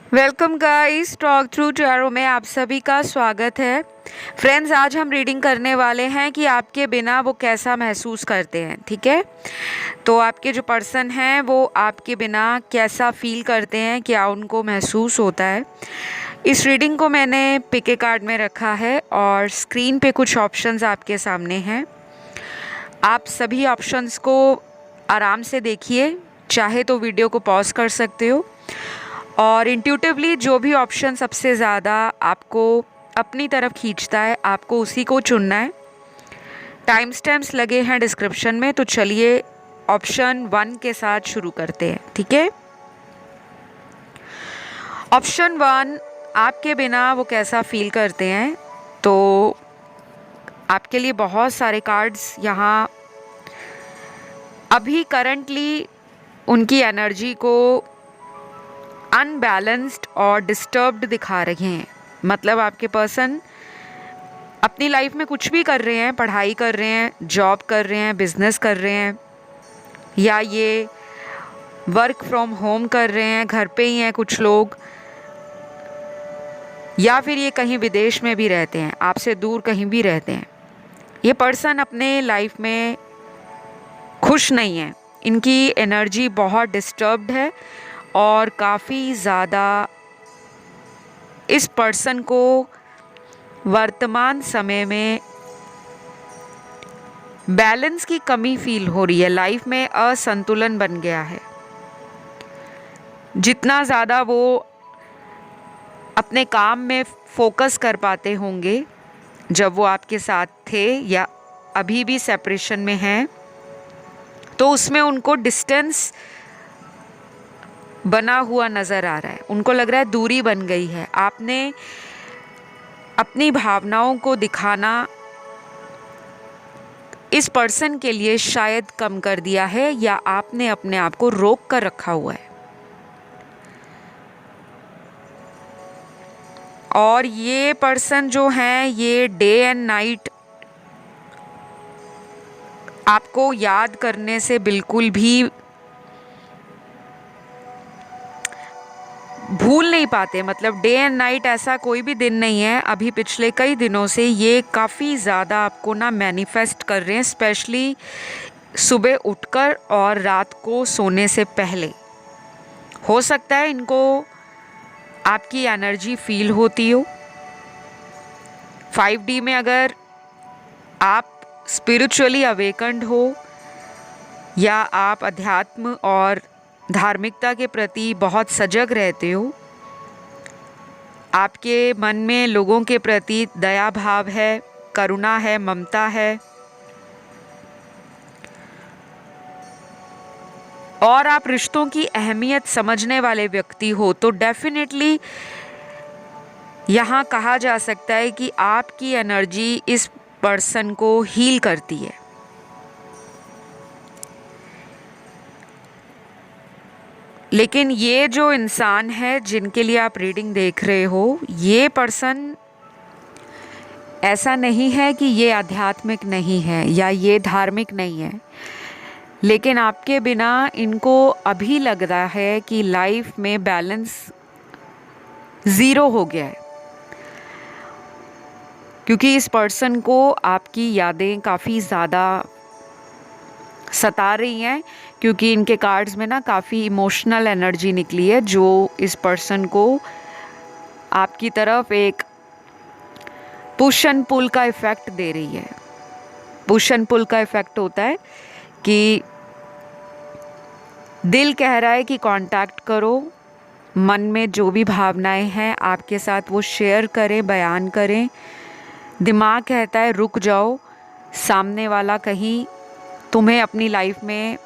Welcome guys, talk through tarot में आप सभी का स्वागत है। फ्रेंड्स, आज हम रीडिंग करने वाले हैं कि आपके बिना वो कैसा महसूस करते हैं। ठीक है, तो आपके जो पर्सन हैं वो आपके बिना कैसा फील करते हैं, क्या उनको महसूस होता है। इस रीडिंग को मैंने पिके कार्ड में रखा है और स्क्रीन पे कुछ ऑप्शंस आपके सामने हैं। आप सभी ऑप्शंस को आराम से देखिए, चाहे तो वीडियो को पॉज कर सकते हो और इंट्यूटिवली जो भी ऑप्शन सबसे ज़्यादा आपको अपनी तरफ खींचता है आपको उसी को चुनना है। टाइम स्टैम्प्स लगे हैं डिस्क्रिप्शन में, तो चलिए ऑप्शन 1 के साथ शुरू करते हैं। ठीक है, ऑप्शन 1, आपके बिना वो कैसा फील करते हैं। तो आपके लिए बहुत सारे कार्ड्स यहाँ अभी करंटली उनकी एनर्जी को अनबैलेंस्ड और डिस्टर्ब्ड दिखा रहे हैं। मतलब आपके पर्सन अपनी लाइफ में कुछ भी कर रहे हैं, पढ़ाई कर रहे हैं, जॉब कर रहे हैं, बिजनेस कर रहे हैं, या ये वर्क फ्रॉम होम कर रहे हैं, घर पे ही हैं कुछ लोग, या फिर ये कहीं विदेश में भी रहते हैं, आपसे दूर कहीं भी रहते हैं। ये पर्सन अपने लाइफ में खुश नहीं है, इनकी एनर्जी बहुत डिस्टर्ब्ड है और काफ़ी ज़्यादा इस पर्सन को वर्तमान समय में बैलेंस की कमी फील हो रही है। लाइफ में असंतुलन बन गया है। जितना ज़्यादा वो अपने काम में फोकस कर पाते होंगे जब वो आपके साथ थे या अभी भी सेपरेशन में हैं, तो उसमें उनको डिस्टेंस बना हुआ नज़र आ रहा है। उनको लग रहा है दूरी बन गई है। आपने अपनी भावनाओं को दिखाना इस पर्सन के लिए शायद कम कर दिया है, या आपने अपने आप को रोक कर रखा हुआ है। और ये पर्सन जो है ये डे एंड नाइट आपको याद करने से बिल्कुल भी भूल नहीं पाते। मतलब डे एंड नाइट ऐसा कोई भी दिन नहीं है। अभी पिछले कई दिनों से ये काफ़ी ज़्यादा आपको ना मैनिफेस्ट कर रहे हैं, स्पेशली सुबह उठकर और रात को सोने से पहले। हो सकता है इनको आपकी एनर्जी फील होती हो। 5D में अगर आप स्पिरिचुअली अवेकन्ड हो या आप अध्यात्म और धार्मिकता के प्रति बहुत सजग रहते हो, आपके मन में लोगों के प्रति दया भाव है, करुणा है, ममता है, और आप रिश्तों की अहमियत समझने वाले व्यक्ति हो, तो डेफिनेटली यहाँ कहा जा सकता है कि आपकी एनर्जी इस पर्सन को हील करती है। लेकिन ये जो इंसान है जिनके लिए आप रीडिंग देख रहे हो, ये पर्सन ऐसा नहीं है कि ये आध्यात्मिक नहीं है या ये धार्मिक नहीं है, लेकिन आपके बिना इनको अभी लग रहा है कि लाइफ में बैलेंस ज़ीरो हो गया है। क्योंकि इस पर्सन को आपकी यादें काफ़ी ज़्यादा सता रही हैं, क्योंकि इनके कार्ड्स में ना काफ़ी इमोशनल एनर्जी निकली है जो इस पर्सन को आपकी तरफ एक पुश एंड पुल का इफ़ेक्ट दे रही है। पुश एंड पुल का इफ़ेक्ट होता है कि दिल कह रहा है कि कांटेक्ट करो, मन में जो भी भावनाएं हैं आपके साथ वो शेयर करें, बयान करें। दिमाग कहता है रुक जाओ, सामने वाला कहीं तुम्हें अपनी लाइफ में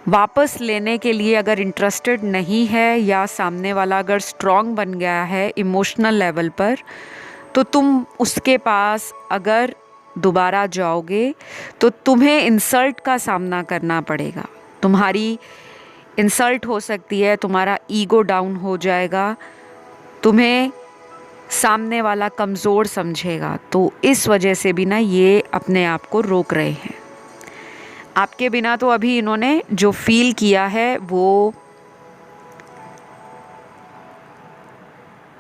वापस लेने के लिए अगर इंटरेस्टेड नहीं है, या सामने वाला अगर स्ट्रॉन्ग बन गया है इमोशनल लेवल पर, तो तुम उसके पास अगर दोबारा जाओगे तो तुम्हें इंसल्ट का सामना करना पड़ेगा। तुम्हारी इंसल्ट हो सकती है, तुम्हारा ईगो डाउन हो जाएगा, तुम्हें सामने वाला कमज़ोर समझेगा। तो इस वजह से भी ना ये अपने आप को रोक रहे हैं। आपके बिना तो अभी इन्होंने जो फील किया है वो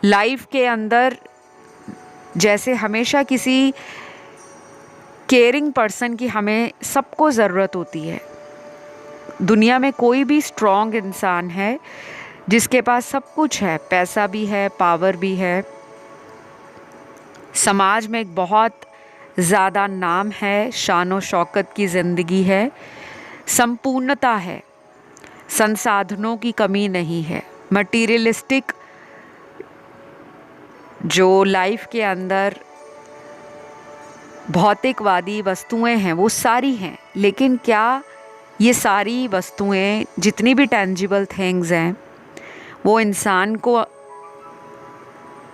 लाइफ के अंदर जैसे हमेशा किसी केयरिंग पर्सन की हमें सबको ज़रूरत होती है। दुनिया में कोई भी स्ट्रॉन्ग इंसान है जिसके पास सब कुछ है, पैसा भी है, पावर भी है, समाज में एक बहुत ज़्यादा नाम है, शान और शौकत की ज़िंदगी है, संपूर्णता है, संसाधनों की कमी नहीं है। मटीरियलिस्टिक जो लाइफ के अंदर भौतिकवादी वस्तुएं हैं वो सारी हैं, लेकिन क्या ये सारी वस्तुएं, जितनी भी टेंजिबल थिंग्स हैं, वो इंसान को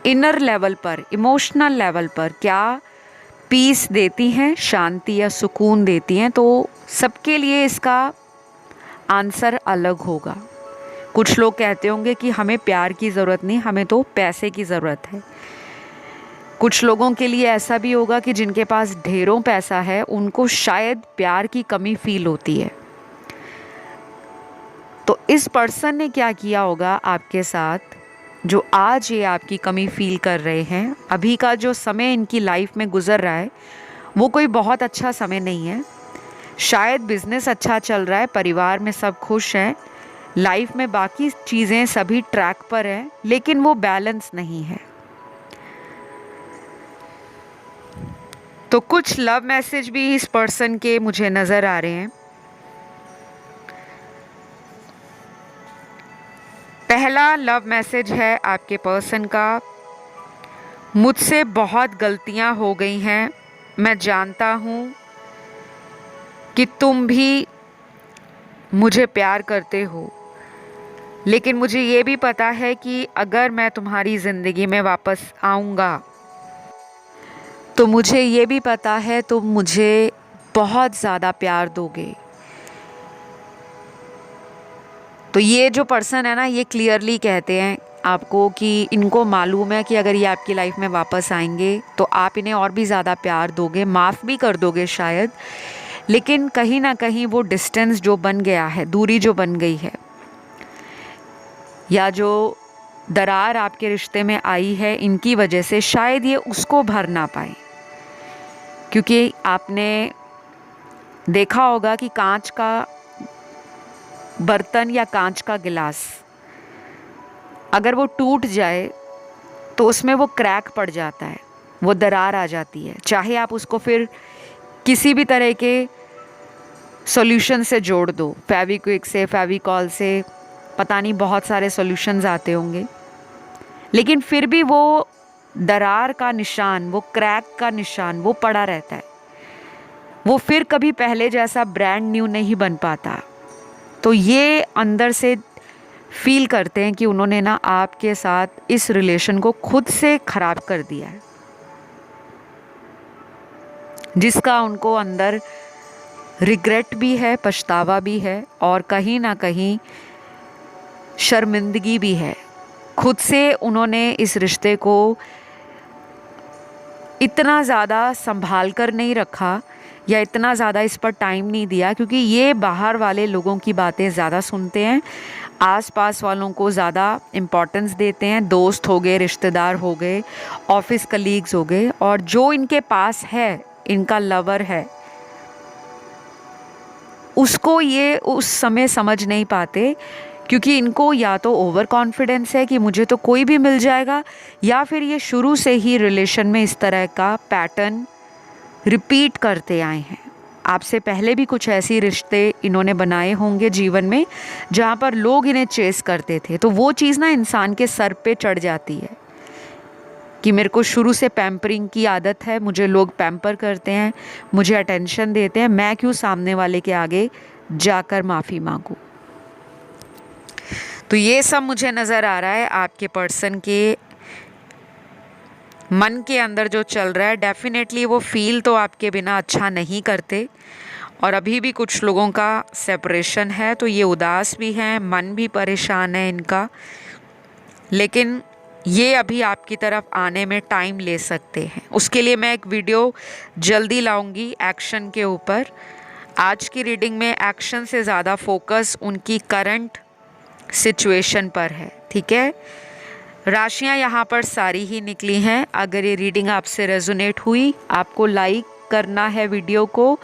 इनर लेवल पर, इमोशनल लेवल पर क्या पीस देती हैं, शांति या सुकून देती हैं? तो सबके लिए इसका आंसर अलग होगा। कुछ लोग कहते होंगे कि हमें प्यार की ज़रूरत नहीं, हमें तो पैसे की ज़रूरत है। कुछ लोगों के लिए ऐसा भी होगा कि जिनके पास ढेरों पैसा है उनको शायद प्यार की कमी फील होती है। तो इस पर्सन ने क्या किया होगा आपके साथ, जो आज ये आपकी कमी फील कर रहे हैं? अभी का जो समय इनकी लाइफ में गुजर रहा है वो कोई बहुत अच्छा समय नहीं है। शायद बिजनेस अच्छा चल रहा है, परिवार में सब खुश हैं, लाइफ में बाकी चीज़ें सभी ट्रैक पर हैं, लेकिन वो बैलेंस नहीं है। तो कुछ लव मैसेज भी इस पर्सन के मुझे नज़र आ रहे हैं। पहला लव मैसेज है आपके पर्सन का, मुझसे बहुत गलतियां हो गई हैं, मैं जानता हूँ कि तुम भी मुझे प्यार करते हो, लेकिन मुझे ये भी पता है कि अगर मैं तुम्हारी ज़िंदगी में वापस आऊँगा तो मुझे ये भी पता है तुम मुझे बहुत ज़्यादा प्यार दोगे। तो ये जो पर्सन है ना, ये क्लियरली कहते हैं आपको कि इनको मालूम है कि अगर ये आपकी लाइफ में वापस आएंगे तो आप इन्हें और भी ज़्यादा प्यार दोगे, माफ़ भी कर दोगे शायद, लेकिन कहीं ना कहीं वो डिस्टेंस जो बन गया है, दूरी जो बन गई है, या जो दरार आपके रिश्ते में आई है, इनकी वजह से शायद ये उसको भर ना पाए। क्योंकि आपने देखा होगा कि कांच का बर्तन या कांच का गिलास अगर वो टूट जाए तो उसमें वो क्रैक पड़ जाता है, वो दरार आ जाती है। चाहे आप उसको फिर किसी भी तरह के सॉल्यूशन से जोड़ दो, फेविक्विक से, फेविकॉल से, पता नहीं बहुत सारे सॉल्यूशंस आते होंगे, लेकिन फिर भी वो दरार का निशान, वो क्रैक का निशान वो पड़ा रहता है। वो फिर कभी पहले जैसा ब्रांड न्यू नहीं बन पाता। तो ये अंदर से फील करते हैं कि उन्होंने ना आपके साथ इस रिलेशन को खुद से ख़राब कर दिया है, जिसका उनको अंदर रिग्रेट भी है, पछतावा भी है, और कहीं ना कहीं शर्मिंदगी भी है। खुद से उन्होंने इस रिश्ते को इतना ज़्यादा संभाल कर नहीं रखा या इतना ज़्यादा इस पर टाइम नहीं दिया, क्योंकि ये बाहर वाले लोगों की बातें ज़्यादा सुनते हैं, आसपास वालों को ज़्यादा इम्पोर्टेंस देते हैं, दोस्त हो गए, रिश्तेदार हो गए, ऑफिस कलीग्स हो गए, और जो इनके पास है, इनका लवर है, उसको ये उस समय समझ नहीं पाते, क्योंकि इनको या तो ओवर कॉन्फिडेंस है कि मुझे तो कोई भी मिल जाएगा, या फिर ये शुरू से ही रिलेशन में इस तरह का पैटर्न रिपीट करते आए हैं। आपसे पहले भी कुछ ऐसे रिश्ते इन्होंने बनाए होंगे जीवन में जहाँ पर लोग इन्हें चेस करते थे, तो वो चीज़ ना इंसान के सर पे चढ़ जाती है कि मेरे को शुरू से पैम्परिंग की आदत है, मुझे लोग पैम्पर करते हैं, मुझे अटेंशन देते हैं, मैं क्यों सामने वाले के आगे जाकर माफ़ी मांगूं। तो ये सब मुझे नज़र आ रहा है आपके पर्सन के मन के अंदर जो चल रहा है। डेफिनेटली वो फील तो आपके बिना अच्छा नहीं करते, और अभी भी कुछ लोगों का सेपरेशन है, तो ये उदास भी हैं, मन भी परेशान है इनका, लेकिन ये अभी आपकी तरफ आने में टाइम ले सकते हैं। उसके लिए मैं एक वीडियो जल्दी लाऊंगी एक्शन के ऊपर। आज की रीडिंग में एक्शन से ज़्यादा फोकस उनकी करंट सिचुएशन पर है, ठीक है। राशियां यहाँ पर सारी ही निकली हैं। अगर ये रीडिंग आपसे रेजोनेट हुई, आपको लाइक करना है वीडियो को,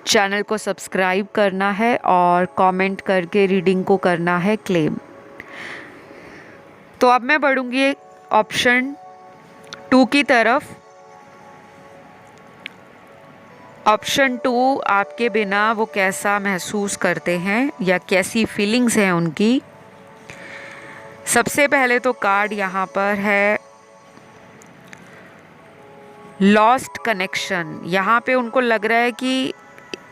चैनल को सब्सक्राइब करना है और कमेंट करके रीडिंग को करना है क्लेम। तो अब मैं बढ़ूंगी ऑप्शन 2 की तरफ। ऑप्शन 2, आपके बिना वो कैसा महसूस करते हैं या कैसी फीलिंग्स हैं उनकी। सबसे पहले तो कार्ड यहाँ पर है लॉस्ट कनेक्शन। यहाँ पे उनको लग रहा है कि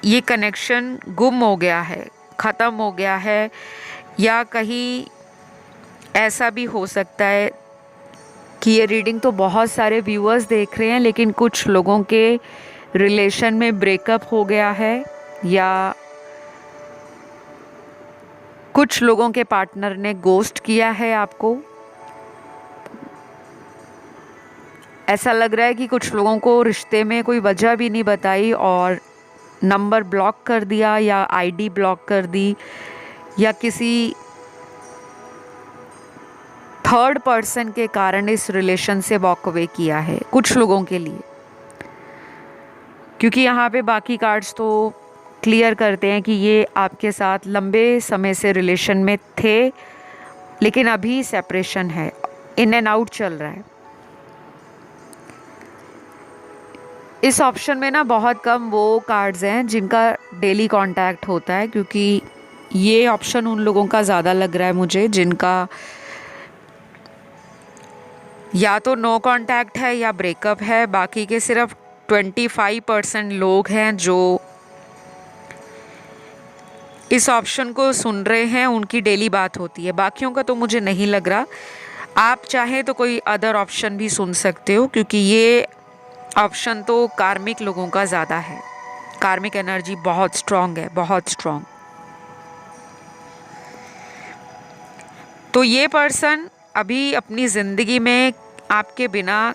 ये कनेक्शन गुम हो गया है, ख़त्म हो गया है, या कहीं ऐसा भी हो सकता है कि ये रीडिंग तो बहुत सारे व्यूअर्स देख रहे हैं, लेकिन कुछ लोगों के रिलेशन में ब्रेकअप हो गया है, या कुछ लोगों के पार्टनर ने गोस्ट किया है आपको। ऐसा लग रहा है कि कुछ लोगों को रिश्ते में कोई वजह भी नहीं बताई और नंबर ब्लॉक कर दिया या आईडी ब्लॉक कर दी, या किसी थर्ड पर्सन के कारण इस रिलेशन से वॉक अवे किया है कुछ लोगों के लिए। क्योंकि यहाँ पे बाकी कार्ड्स तो क्लियर करते हैं कि ये आपके साथ लंबे समय से रिलेशन में थे, लेकिन अभी सेपरेशन है, इन एंड आउट चल रहा है। इस ऑप्शन में ना बहुत कम वो कार्ड्स हैं जिनका डेली कांटेक्ट होता है, क्योंकि ये ऑप्शन उन लोगों का ज़्यादा लग रहा है मुझे जिनका या तो नो कांटेक्ट है या ब्रेकअप है। बाकी के सिर्फ 25% लोग हैं जो इस ऑप्शन को सुन रहे हैं, उनकी डेली बात होती है। बाकियों का तो मुझे नहीं लग रहा। आप चाहें तो कोई अदर ऑप्शन भी सुन सकते हो, क्योंकि ये ऑप्शन तो कार्मिक लोगों का ज़्यादा है। कार्मिक एनर्जी बहुत स्ट्रांग है, बहुत स्ट्रांग। तो ये पर्सन अभी अपनी ज़िंदगी में आपके बिना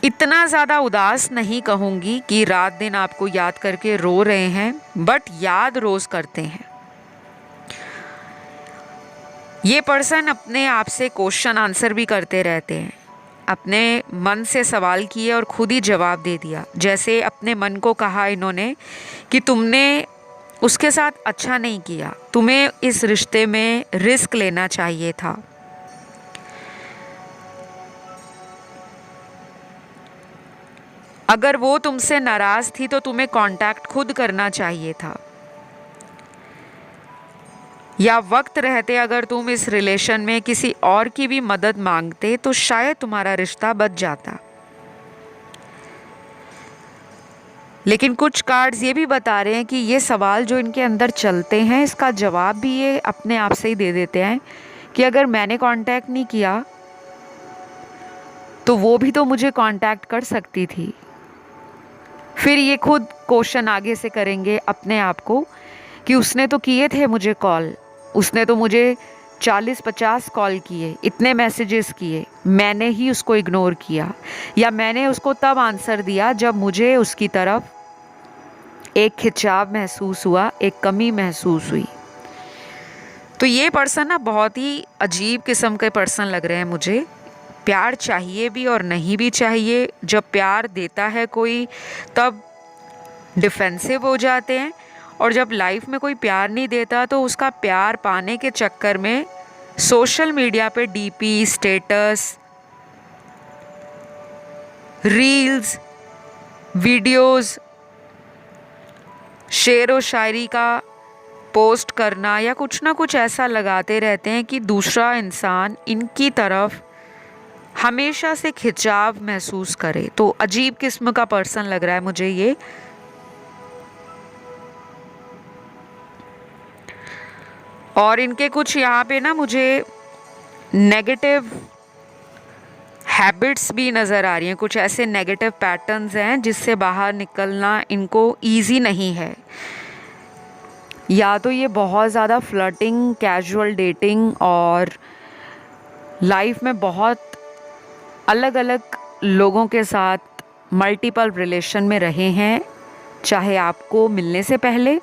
इतना ज़्यादा उदास नहीं कहूँगी कि रात दिन आपको याद करके रो रहे हैं, बट याद रोज़ करते हैं। ये पर्सन अपने आप से क्वेश्चन आंसर भी करते रहते हैं। अपने मन से सवाल किए और खुद ही जवाब दे दिया। जैसे अपने मन को कहा इन्होंने कि तुमने उसके साथ अच्छा नहीं किया, तुम्हें इस रिश्ते में रिस्क लेना चाहिए था। अगर वो तुमसे नाराज़ थी तो तुम्हें कांटेक्ट खुद करना चाहिए था, या वक्त रहते अगर तुम इस रिलेशन में किसी और की भी मदद मांगते तो शायद तुम्हारा रिश्ता बच जाता। लेकिन कुछ कार्ड्स ये भी बता रहे हैं कि ये सवाल जो इनके अंदर चलते हैं, इसका जवाब भी ये अपने आप से ही दे देते हैं कि अगर मैंने कांटेक्ट नहीं किया तो वो भी तो मुझे कांटेक्ट कर सकती थी। फिर ये खुद क्वेश्चन आगे से करेंगे अपने आप को कि उसने तो किए थे मुझे कॉल, उसने तो मुझे 40-50 कॉल किए, इतने मैसेजेस किए, मैंने ही उसको इग्नोर किया, या मैंने उसको तब आंसर दिया जब मुझे उसकी तरफ एक खिंचाव महसूस हुआ, एक कमी महसूस हुई। तो ये पर्सन ना बहुत ही अजीब किस्म के पर्सन लग रहे हैं मुझे। प्यार चाहिए भी और नहीं भी चाहिए। जब प्यार देता है कोई तब डिफेंसिव हो जाते हैं, और जब लाइफ में कोई प्यार नहीं देता तो उसका प्यार पाने के चक्कर में सोशल मीडिया पे डीपी, स्टेटस, रील्स, वीडियोस, शेर व शायरी का पोस्ट करना या कुछ ना कुछ ऐसा लगाते रहते हैं कि दूसरा इंसान इनकी तरफ हमेशा से खिंचाव महसूस करे। तो अजीब किस्म का पर्सन लग रहा है मुझे ये। और इनके कुछ यहाँ पे ना मुझे नेगेटिव हैबिट्स भी नज़र आ रही हैं। कुछ ऐसे नेगेटिव पैटर्न्स हैं जिससे बाहर निकलना इनको ईजी नहीं है। या तो ये बहुत ज़्यादा फ्लर्टिंग, कैजुअल डेटिंग और लाइफ में बहुत अलग अलग लोगों के साथ मल्टीपल रिलेशन में रहे हैं, चाहे आपको मिलने से पहले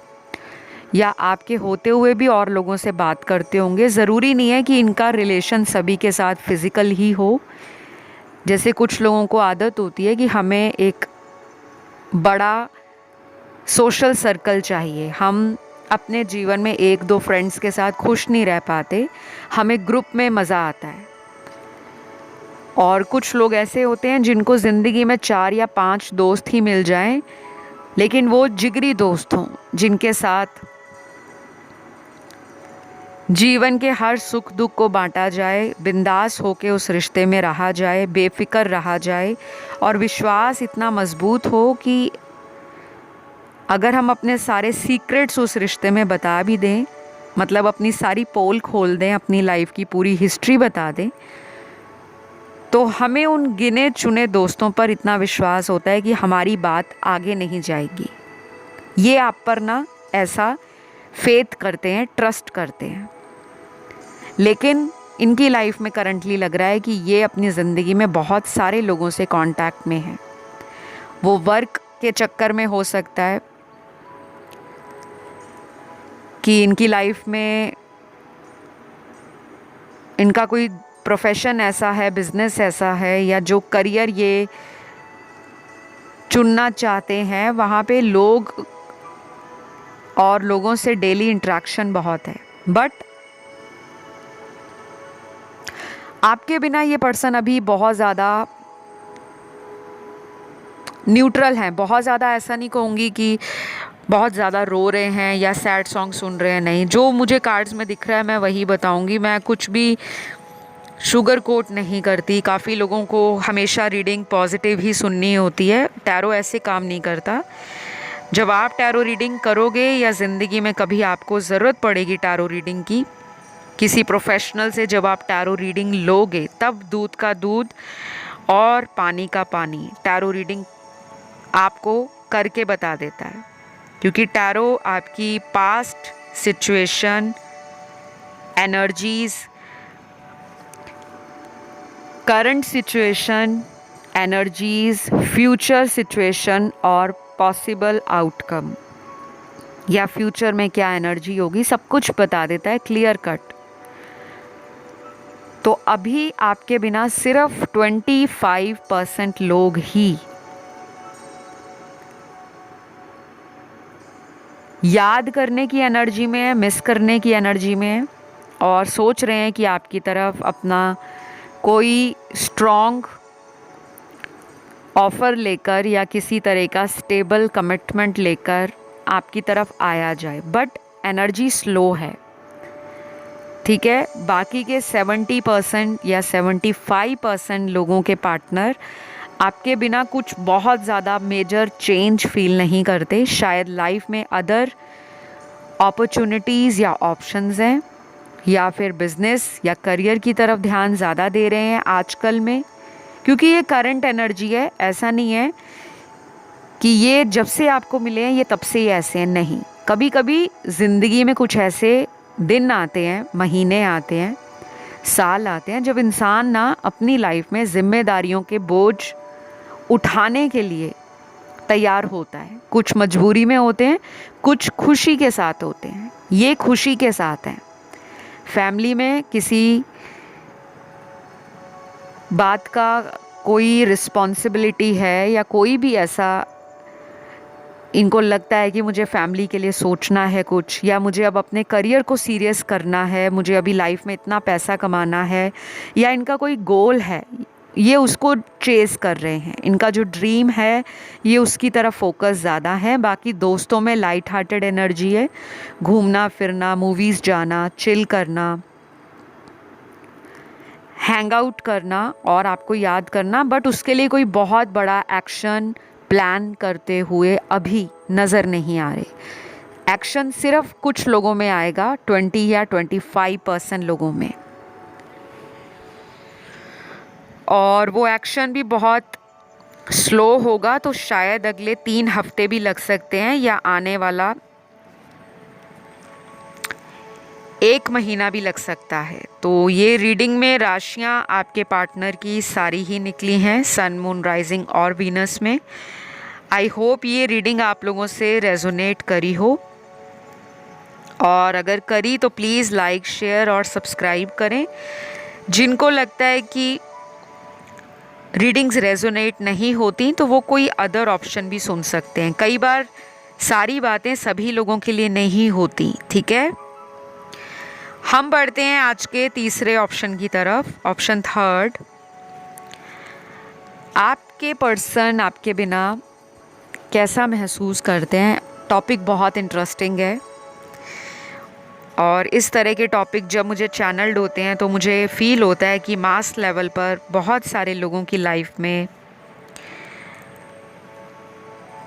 या आपके होते हुए भी और लोगों से बात करते होंगे। ज़रूरी नहीं है कि इनका रिलेशन सभी के साथ फिज़िकल ही हो। जैसे कुछ लोगों को आदत होती है कि हमें एक बड़ा सोशल सर्कल चाहिए, हम अपने जीवन में एक दो फ्रेंड्स के साथ खुश नहीं रह पाते, हमें ग्रुप में मज़ा आता है। और कुछ लोग ऐसे होते हैं जिनको ज़िंदगी में 4 या 5 दोस्त ही मिल जाएं, लेकिन वो जिगरी दोस्त हों, जिनके साथ जीवन के हर सुख दुख को बांटा जाए, बिंदास होके उस रिश्ते में रहा जाए, बेफिक्र रहा जाए, और विश्वास इतना मजबूत हो कि अगर हम अपने सारे सीक्रेट्स उस रिश्ते में बता भी दें, मतलब अपनी सारी पोल खोल दें, अपनी लाइफ की पूरी हिस्ट्री बता दें, तो हमें उन गिने चुने दोस्तों पर इतना विश्वास होता है कि हमारी बात आगे नहीं जाएगी। ये आप पर ना ऐसा फेथ करते हैं, ट्रस्ट करते हैं। लेकिन इनकी लाइफ में करंटली लग रहा है कि ये अपनी ज़िंदगी में बहुत सारे लोगों से कांटेक्ट में हैं। वो वर्क के चक्कर में हो सकता है कि इनकी लाइफ में इनका कोई प्रोफेशन ऐसा है, बिजनेस ऐसा है, या जो करियर ये चुनना चाहते हैं वहाँ पे लोग और लोगों से डेली इंटरेक्शन बहुत है। बट आपके बिना ये पर्सन अभी बहुत ज़्यादा न्यूट्रल हैं। बहुत ज़्यादा ऐसा नहीं कहूँगी कि बहुत ज़्यादा रो रहे हैं या सैड सॉन्ग सुन रहे हैं, नहीं। जो मुझे कार्ड्स में दिख रहा है मैं वही बताऊँगी। मैं कुछ भी शुगर कोट नहीं करती। काफ़ी लोगों को हमेशा रीडिंग पॉजिटिव ही सुननी होती है। टैरो ऐसे काम नहीं करता। जब आप टैरो रीडिंग करोगे या ज़िंदगी में कभी आपको ज़रूरत पड़ेगी टैरो रीडिंग की, किसी प्रोफेशनल से जब आप टैरो रीडिंग लोगे, तब दूध का दूध और पानी का पानी टैरो रीडिंग आपको करके बता देता है। क्योंकि टैरो आपकी past situation, energies, current situation, energies, future situation और पॉसिबल आउटकम, या फ्यूचर में क्या एनर्जी होगी, सब कुछ बता देता है क्लियर कट। तो अभी आपके बिना सिर्फ 25% लोग ही याद करने की एनर्जी में है, मिस करने की एनर्जी में है, और सोच रहे हैं कि आपकी तरफ अपना कोई स्ट्रॉन्ग ऑफ़र लेकर या किसी तरह का स्टेबल कमिटमेंट लेकर आपकी तरफ आया जाए। बट एनर्जी स्लो है, ठीक है। बाकी के 70% या 75% लोगों के पार्टनर आपके बिना कुछ बहुत ज़्यादा मेजर चेंज फील नहीं करते। शायद लाइफ में अदर अपॉर्चुनिटीज़ या ऑप्शंस हैं, या फिर बिज़नेस या करियर की तरफ ध्यान ज़्यादा दे रहे हैं आजकल में। क्योंकि ये करंट एनर्जी है, ऐसा नहीं है कि ये जब से आपको मिले हैं ये तब से ही ऐसे हैं, नहीं। कभी कभी ज़िंदगी में कुछ ऐसे दिन आते हैं, महीने आते हैं, साल आते हैं, जब इंसान ना अपनी लाइफ में जिम्मेदारियों के बोझ उठाने के लिए तैयार होता है। कुछ मजबूरी में होते हैं, कुछ खुशी के साथ होते हैं। ये खुशी के साथ हैं। फैमिली में किसी बात का कोई रिस्पॉन्सिबिलिटी है, या कोई भी ऐसा इनको लगता है कि मुझे फैमिली के लिए सोचना है कुछ, या मुझे अब अपने करियर को सीरियस करना है, मुझे अभी लाइफ में इतना पैसा कमाना है, या इनका कोई गोल है, ये उसको चेज़ कर रहे हैं। इनका जो ड्रीम है ये उसकी तरफ फोकस ज़्यादा है। बाकी दोस्तों में लाइट हार्टेड एनर्जी है, घूमना फिरना, मूवीज़ जाना, चिल करना, हैंग आउट करना और आपको याद करना। बट उसके लिए कोई बहुत बड़ा एक्शन प्लान करते हुए अभी नज़र नहीं आ रहे। एक्शन सिर्फ कुछ लोगों में आएगा, 20 या 25% लोगों में, और वो एक्शन भी बहुत स्लो होगा। तो शायद अगले 3 हफ्ते भी लग सकते हैं, या आने वाला 1 महीना भी लग सकता है। तो ये रीडिंग में राशियाँ आपके पार्टनर की सारी ही निकली हैं, सन, मून, राइजिंग और वीनस में। आई होप ये रीडिंग आप लोगों से रेजोनेट करी हो। और अगर करी तो प्लीज़ लाइक, शेयर और सब्सक्राइब करें। जिनको लगता है कि रीडिंग्स रेजोनेट नहीं होती तो वो कोई अदर ऑप्शन भी सुन सकते हैं। कई बार सारी बातें सभी लोगों के लिए नहीं होती, ठीक है। हम बढ़ते हैं आज के तीसरे ऑप्शन की तरफ, ऑप्शन थर्ड। आपके पर्सन आपके बिना कैसा महसूस करते हैं। टॉपिक बहुत इंटरेस्टिंग है और इस तरह के टॉपिक जब मुझे चैनल्ड होते हैं तो मुझे फील होता है कि मास लेवल पर बहुत सारे लोगों की लाइफ में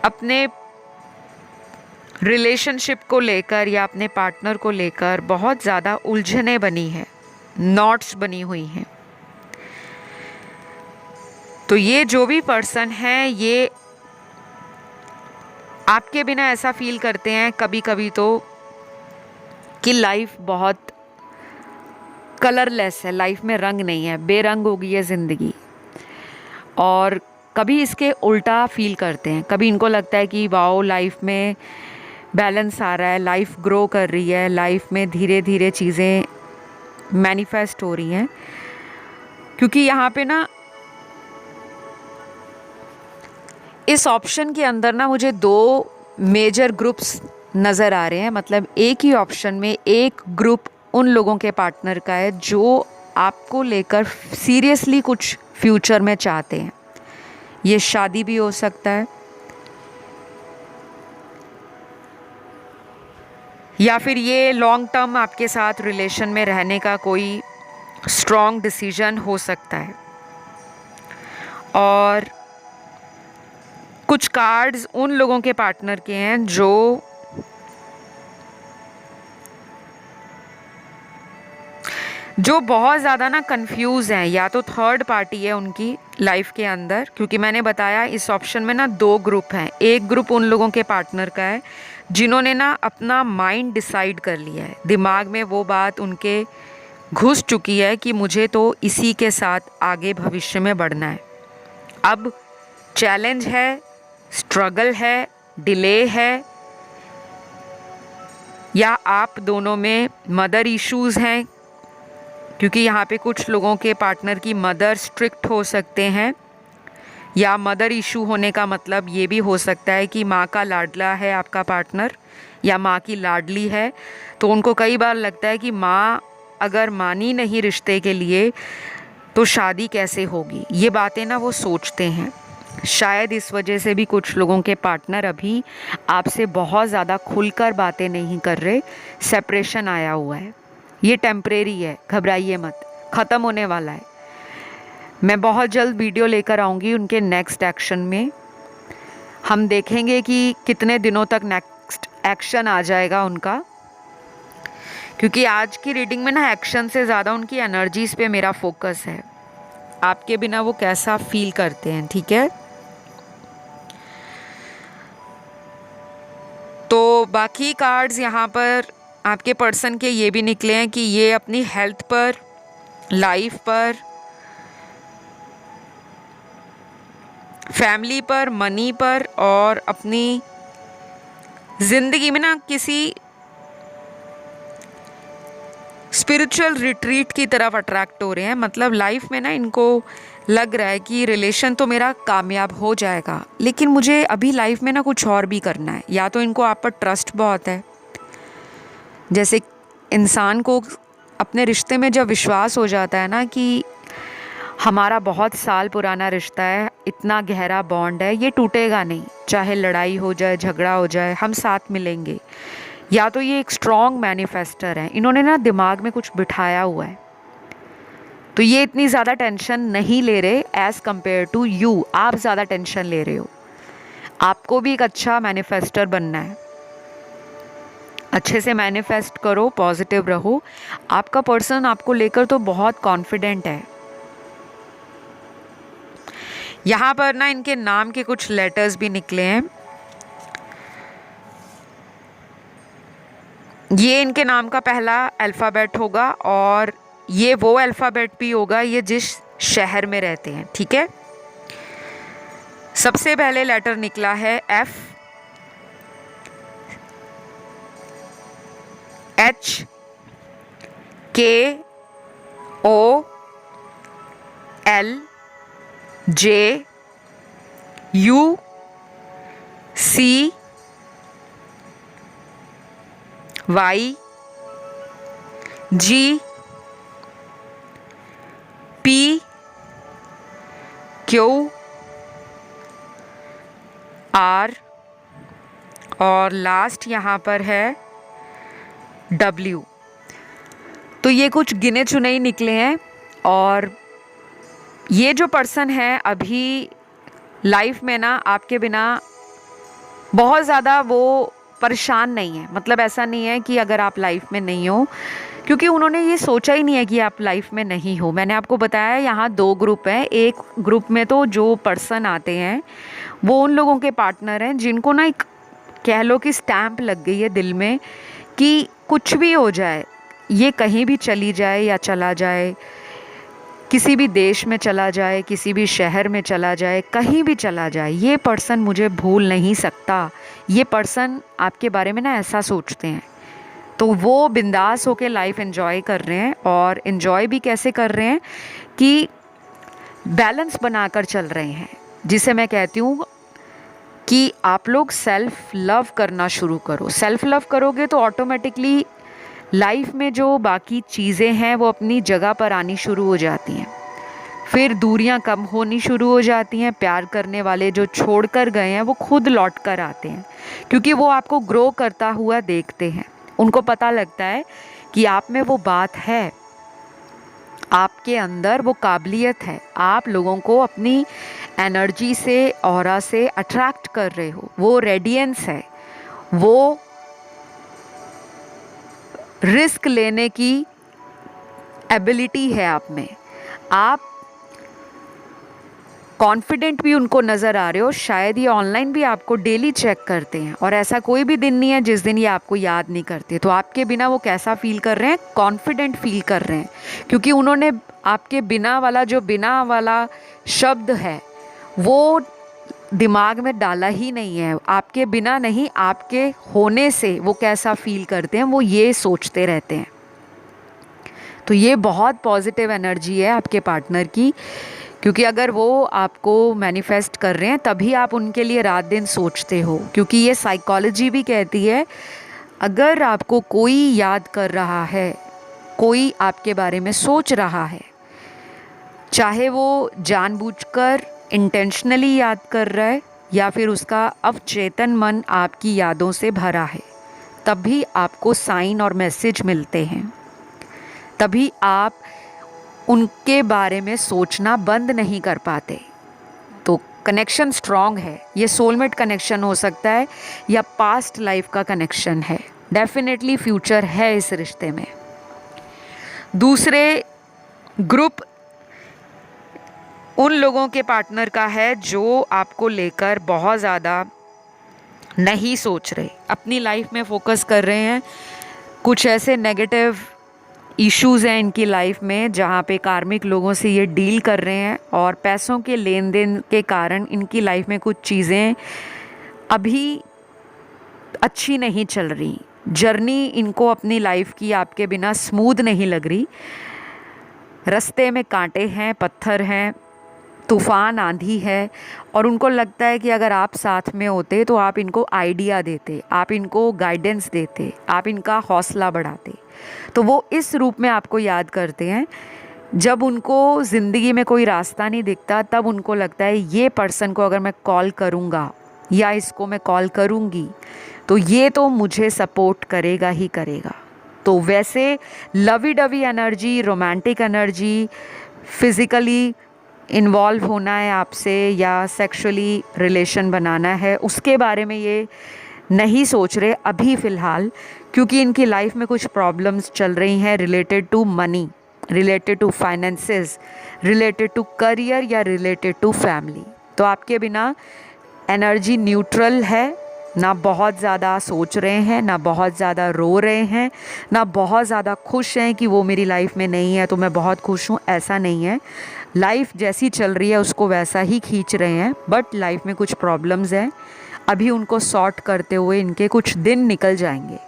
अपने रिलेशनशिप को लेकर या अपने पार्टनर को लेकर बहुत ज़्यादा उलझनें बनी हैं, नॉट्स बनी हुई हैं। तो ये जो भी पर्सन है ये आपके बिना ऐसा फील करते हैं कभी कभी तो कि लाइफ बहुत कलरलेस है, लाइफ में रंग नहीं है, बेरंग हो गई है ज़िंदगी। और कभी इसके उल्टा फील करते हैं, कभी इनको लगता है कि वाओ लाइफ में बैलेंस आ रहा है, लाइफ ग्रो कर रही है, लाइफ में धीरे धीरे चीज़ें मैनिफेस्ट हो रही हैं। क्योंकि यहाँ पे ना इस ऑप्शन के अंदर ना मुझे दो मेजर ग्रुप्स नज़र आ रहे हैं। मतलब एक ही ऑप्शन में एक ग्रुप उन लोगों के पार्टनर का है जो आपको लेकर सीरियसली कुछ फ्यूचर में चाहते हैं। ये शादी भी हो सकता है या फिर ये लॉन्ग टर्म आपके साथ रिलेशन में रहने का कोई स्ट्रॉन्ग डिसीजन हो सकता है। और कुछ कार्ड्स उन लोगों के पार्टनर के हैं जो बहुत ज़्यादा ना कंफ्यूज हैं, या तो थर्ड पार्टी है उनकी लाइफ के अंदर। क्योंकि मैंने बताया इस ऑप्शन में ना दो ग्रुप हैं। एक ग्रुप उन लोगों के पार्टनर का है जिन्होंने ना अपना माइंड डिसाइड कर लिया है, दिमाग में वो बात उनके घुस चुकी है कि मुझे तो इसी के साथ आगे भविष्य में बढ़ना है। अब चैलेंज है, स्ट्रगल है, डिले है, या आप दोनों में मदर इश्यूज़ हैं। क्योंकि यहाँ पे कुछ लोगों के पार्टनर की मदर स्ट्रिक्ट हो सकते हैं, या मदर इशू होने का मतलब ये भी हो सकता है कि माँ का लाडला है आपका पार्टनर या माँ की लाडली है। तो उनको कई बार लगता है कि माँ अगर मानी नहीं रिश्ते के लिए तो शादी कैसे होगी। ये बातें ना वो सोचते हैं। शायद इस वजह से भी कुछ लोगों के पार्टनर अभी आपसे बहुत ज़्यादा खुलकर बातें नहीं कर रहे। सेपरेशन आया हुआ है, ये टेम्परेरी है, घबराइए मत, ख़त्म होने वाला है। मैं बहुत जल्द वीडियो लेकर आऊँगी उनके नेक्स्ट एक्शन में। हम देखेंगे कि कितने दिनों तक नेक्स्ट एक्शन आ जाएगा उनका। क्योंकि आज की रीडिंग में ना एक्शन से ज़्यादा उनकी एनर्जीज़ पे मेरा फोकस है, आपके बिना वो कैसा फील करते हैं, ठीक है। तो बाकी कार्ड्स यहाँ पर आपके पर्सन के ये भी निकले हैं कि ये अपनी हेल्थ पर, लाइफ पर, फैमिली पर, मनी पर और अपनी ज़िंदगी में ना किसी स्पिरिचुअल रिट्रीट की तरफ अट्रैक्ट हो रहे हैं। मतलब लाइफ में ना इनको लग रहा है कि रिलेशन तो मेरा कामयाब हो जाएगा, लेकिन मुझे अभी लाइफ में ना कुछ और भी करना है। या तो इनको आप पर ट्रस्ट बहुत है, जैसे इंसान को अपने रिश्ते में जब विश्वास हो जाता है ना कि हमारा बहुत साल पुराना रिश्ता है, इतना गहरा बॉन्ड है, ये टूटेगा नहीं, चाहे लड़ाई हो जाए, झगड़ा हो जाए, हम साथ मिलेंगे। या तो ये एक स्ट्रॉन्ग मैनिफेस्टर है, इन्होंने ना दिमाग में कुछ बिठाया हुआ है, तो ये इतनी ज़्यादा टेंशन नहीं ले रहे एज़ कम्पेयर टू यू। आप ज़्यादा टेंशन ले रहे हो। आपको भी एक अच्छा मैनिफेस्टर बनना है। अच्छे से मैनिफेस्ट करो, पॉजिटिव रहो। आपका पर्सन आपको लेकर तो बहुत कॉन्फिडेंट है। यहाँ पर ना इनके नाम के कुछ लेटर्स भी निकले हैं। ये इनके नाम का पहला अल्फ़ाबेट होगा और ये वो अल्फ़ाबेट भी होगा ये जिस शहर में रहते हैं, ठीक है। सबसे पहले लेटर निकला है एफ। R और लास्ट यहाँ पर है W। तो ये कुछ गिने चुने ही निकले हैं और ये जो पर्सन है अभी लाइफ में ना आपके बिना बहुत ज़्यादा वो परेशान नहीं है। मतलब ऐसा नहीं है कि अगर आप लाइफ में नहीं हो, क्योंकि उन्होंने ये सोचा ही नहीं है कि आप लाइफ में नहीं हो। मैंने आपको बताया यहाँ 2 ग्रुप हैं। एक ग्रुप में तो जो पर्सन आते हैं वो उन लोगों के पार्टनर हैं जिनको ना एक कह लो कि स्टैम्प लग गई है दिल में कि कुछ भी हो जाए, ये कहीं भी चली जाए या चला जाए, किसी भी देश में चला जाए, किसी भी शहर में चला जाए, कहीं भी चला जाए, ये पर्सन मुझे भूल नहीं सकता। ये पर्सन आपके बारे में ना ऐसा सोचते हैं। तो वो बिंदास होके लाइफ एंजॉय कर रहे हैं और एंजॉय भी कैसे कर रहे हैं कि बैलेंस बनाकर चल रहे हैं, जिसे मैं कहती हूँ कि आप लोग सेल्फ लव करना शुरू करो। सेल्फ लव करोगे तो ऑटोमेटिकली लाइफ में जो बाकी चीज़ें हैं वो अपनी जगह पर आनी शुरू हो जाती हैं। फिर दूरियां कम होनी शुरू हो जाती हैं। प्यार करने वाले जो छोड़ कर गए हैं वो खुद लौट कर आते हैं, क्योंकि वो आपको ग्रो करता हुआ देखते हैं। उनको पता लगता है कि आप में वो बात है, आपके अंदर वो काबिलियत है, आप लोगों को अपनी एनर्जी से, ऑरा से अट्रैक्ट कर रहे हो। वो रेडियंस है, वो रिस्क लेने की एबिलिटी है आप में। आप कॉन्फिडेंट भी उनको नज़र आ रहे हो। शायद ये ऑनलाइन भी आपको डेली चेक करते हैं और ऐसा कोई भी दिन नहीं है जिस दिन ये आपको याद नहीं करते। तो आपके बिना वो कैसा फील कर रहे हैं? कॉन्फिडेंट फील कर रहे हैं, क्योंकि उन्होंने आपके बिना वाला शब्द है वो दिमाग में डाला ही नहीं है। आपके बिना नहीं, आपके होने से वो कैसा फील करते हैं वो ये सोचते रहते हैं। तो ये बहुत पॉजिटिव एनर्जी है आपके पार्टनर की, क्योंकि अगर वो आपको मैनिफेस्ट कर रहे हैं तभी आप उनके लिए रात दिन सोचते हो। क्योंकि ये साइकोलॉजी भी कहती है, अगर आपको कोई याद कर रहा है, कोई आपके बारे में सोच रहा है, चाहे वो जानबूझकर इंटेंशनली याद कर रहा है या फिर उसका अवचेतन मन आपकी यादों से भरा है, तभी आपको साइन और मैसेज मिलते हैं। तभी आप उनके बारे में सोचना बंद नहीं कर पाते। तो कनेक्शन स्ट्रॉन्ग है। ये सोलमेट कनेक्शन हो सकता है या पास्ट लाइफ का कनेक्शन है। डेफिनेटली फ्यूचर है इस रिश्ते में। दूसरे ग्रुप उन लोगों के पार्टनर का है जो आपको लेकर बहुत ज़्यादा नहीं सोच रहे, अपनी लाइफ में फोकस कर रहे हैं। कुछ ऐसे नेगेटिव इश्यूज़ हैं इनकी लाइफ में जहाँ पे कार्मिक लोगों से ये डील कर रहे हैं और पैसों के लेन देन के कारण इनकी लाइफ में कुछ चीज़ें अभी अच्छी नहीं चल रही। जर्नी इनको अपनी लाइफ की आपके बिना स्मूथ नहीं लग रही। रास्ते में कांटे हैं, पत्थर हैं, तूफ़ान, आंधी है और उनको लगता है कि अगर आप साथ में होते तो आप इनको आइडिया देते, आप इनको गाइडेंस देते, आप इनका हौसला बढ़ाते। तो वो इस रूप में आपको याद करते हैं। जब उनको ज़िंदगी में कोई रास्ता नहीं दिखता तब उनको लगता है ये पर्सन को अगर मैं कॉल करूँगा या इसको मैं कॉल करूँगी तो ये तो मुझे सपोर्ट करेगा ही करेगा। तो वैसे lovey dovey energy, romantic energy, physically involve होना है आपसे या सेक्सुअली रिलेशन बनाना है, उसके बारे में ये नहीं सोच रहे अभी फ़िलहाल, क्योंकि इनकी लाइफ में कुछ प्रॉब्लम्स चल रही हैं related to money, related to finances, related to career या रिलेटेड टू फैमिली। तो आपके बिना एनर्जी न्यूट्रल है, ना बहुत ज़्यादा सोच रहे हैं, ना बहुत ज़्यादा रो रहे हैं, ना बहुत ज़्यादा खुश हैं कि वो मेरी लाइफ में नहीं है तो मैं बहुत खुश हूँ। ऐसा नहीं है। लाइफ जैसी चल रही है उसको वैसा ही खींच रहे हैं, बट लाइफ में कुछ प्रॉब्लम्स हैं, अभी उनको सॉर्ट करते हुए इनके कुछ दिन निकल जाएंगे।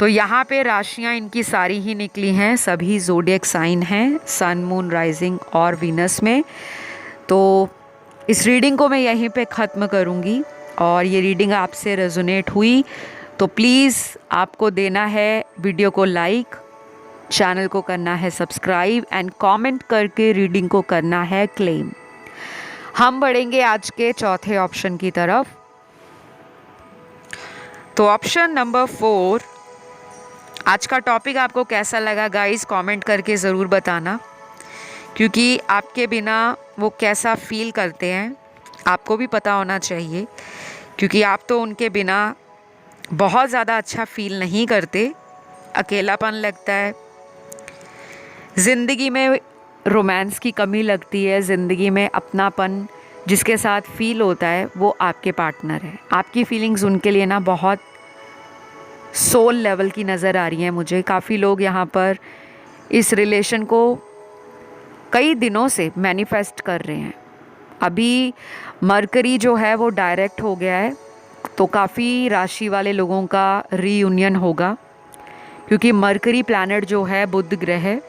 तो यहाँ पे राशियाँ इनकी सारी ही निकली हैं, सभी ज़ोडिएक साइन हैं, सन, मून, राइजिंग और वीनस में। तो इस रीडिंग को मैं यहीं पे ख़त्म करूँगी। और ये रीडिंग आपसे रेजोनेट हुई तो प्लीज़ आपको देना है वीडियो को लाइक, चैनल को करना है सब्सक्राइब एंड कमेंट करके रीडिंग को करना है क्लेम। हम बढ़ेंगे आज के चौथे ऑप्शन की तरफ। तो ऑप्शन नंबर 4, आज का टॉपिक आपको कैसा लगा गाइस कमेंट करके ज़रूर बताना, क्योंकि आपके बिना वो कैसा फील करते हैं आपको भी पता होना चाहिए, क्योंकि आप तो उनके बिना बहुत ज़्यादा अच्छा फील नहीं करते, अकेलापन लगता है, ज़िंदगी में रोमांस की कमी लगती है, ज़िंदगी में अपनापन जिसके साथ फील होता है वो आपके पार्टनर है। आपकी फीलिंग्स उनके लिए ना बहुत सोल लेवल की नज़र आ रही हैं मुझे। काफ़ी लोग यहाँ पर इस रिलेशन को कई दिनों से मैनिफेस्ट कर रहे हैं। अभी मरकरी जो है वो डायरेक्ट हो गया है, तो काफ़ी राशि वाले लोगों का रीयूनियन होगा, क्योंकि मरकरी प्लैनेट जो है बुध ग्रह है,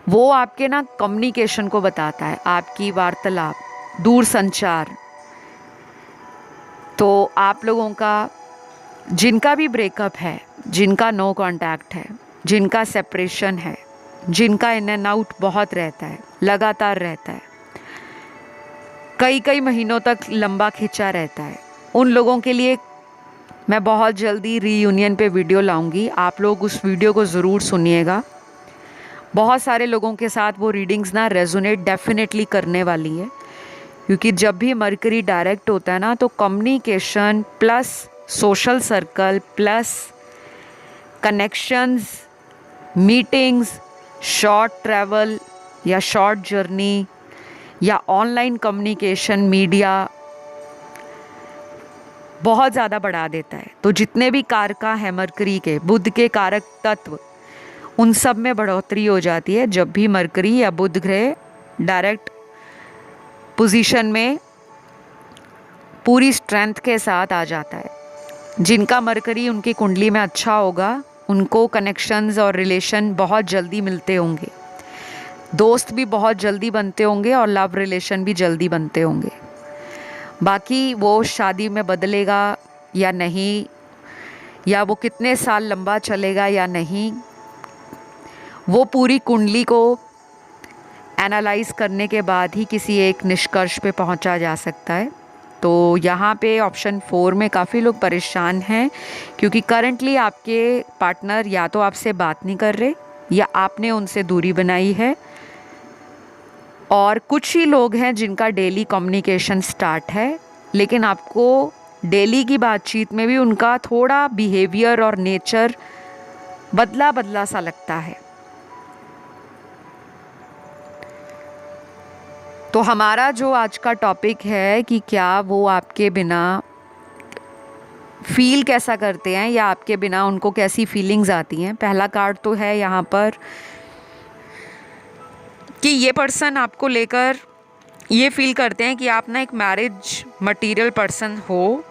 वो आपके ना कम्युनिकेशन को बताता है, आपकी वार्तालाप, दूर संचार। तो आप लोगों का जिनका भी ब्रेकअप है, जिनका नो कांटेक्ट है, जिनका सेपरेशन है, जिनका इन एंड आउट बहुत रहता है, लगातार रहता है, कई कई महीनों तक लंबा खिंचा रहता है, उन लोगों के लिए मैं बहुत जल्दी रीयूनियन पे वीडियो लाऊंगी। आप लोग उस वीडियो को ज़रूर सुनिएगा। बहुत सारे लोगों के साथ वो रीडिंग्स ना रेजोनेट डेफिनेटली करने वाली है, क्योंकि जब भी मरकरी डायरेक्ट होता है ना तो communication plus social circle plus connections, meetings, short travel या शॉर्ट जर्नी या ऑनलाइन कम्युनिकेशन, मीडिया बहुत ज़्यादा बढ़ा देता है। तो जितने भी कारका है मरकरी के, बुध के कारक तत्व, उन सब में बढ़ोतरी हो जाती है जब भी मरकरी या बुध ग्रह डायरेक्ट पोजीशन में पूरी स्ट्रेंथ के साथ आ जाता है। जिनका मरकरी उनकी कुंडली में अच्छा होगा, उनको कनेक्शंस और रिलेशन बहुत जल्दी मिलते होंगे, दोस्त भी बहुत जल्दी बनते होंगे और लव रिलेशन भी जल्दी बनते होंगे। बाकी वो शादी में बदलेगा या नहीं, या वो कितने साल लंबा चलेगा या नहीं, वो पूरी कुंडली को एनालाइज करने के बाद ही किसी एक निष्कर्ष पे पहुंचा जा सकता है। तो यहाँ पे ऑप्शन 4 में काफ़ी लोग परेशान हैं, क्योंकि करंटली आपके पार्टनर या तो आपसे बात नहीं कर रहे या आपने उनसे दूरी बनाई है, और कुछ ही लोग हैं जिनका डेली कम्युनिकेशन स्टार्ट है, लेकिन आपको डेली की बातचीत में भी उनका थोड़ा बिहेवियर और नेचर बदला बदला सा लगता है। तो हमारा जो आज का टॉपिक है कि क्या वो आपके बिना फील कैसा करते हैं या आपके बिना उनको कैसी फीलिंग्स आती हैं। पहला कार्ड तो है यहाँ पर कि ये पर्सन आपको लेकर ये फील करते हैं कि आप ना एक मैरिज मटेरियल पर्सन हो।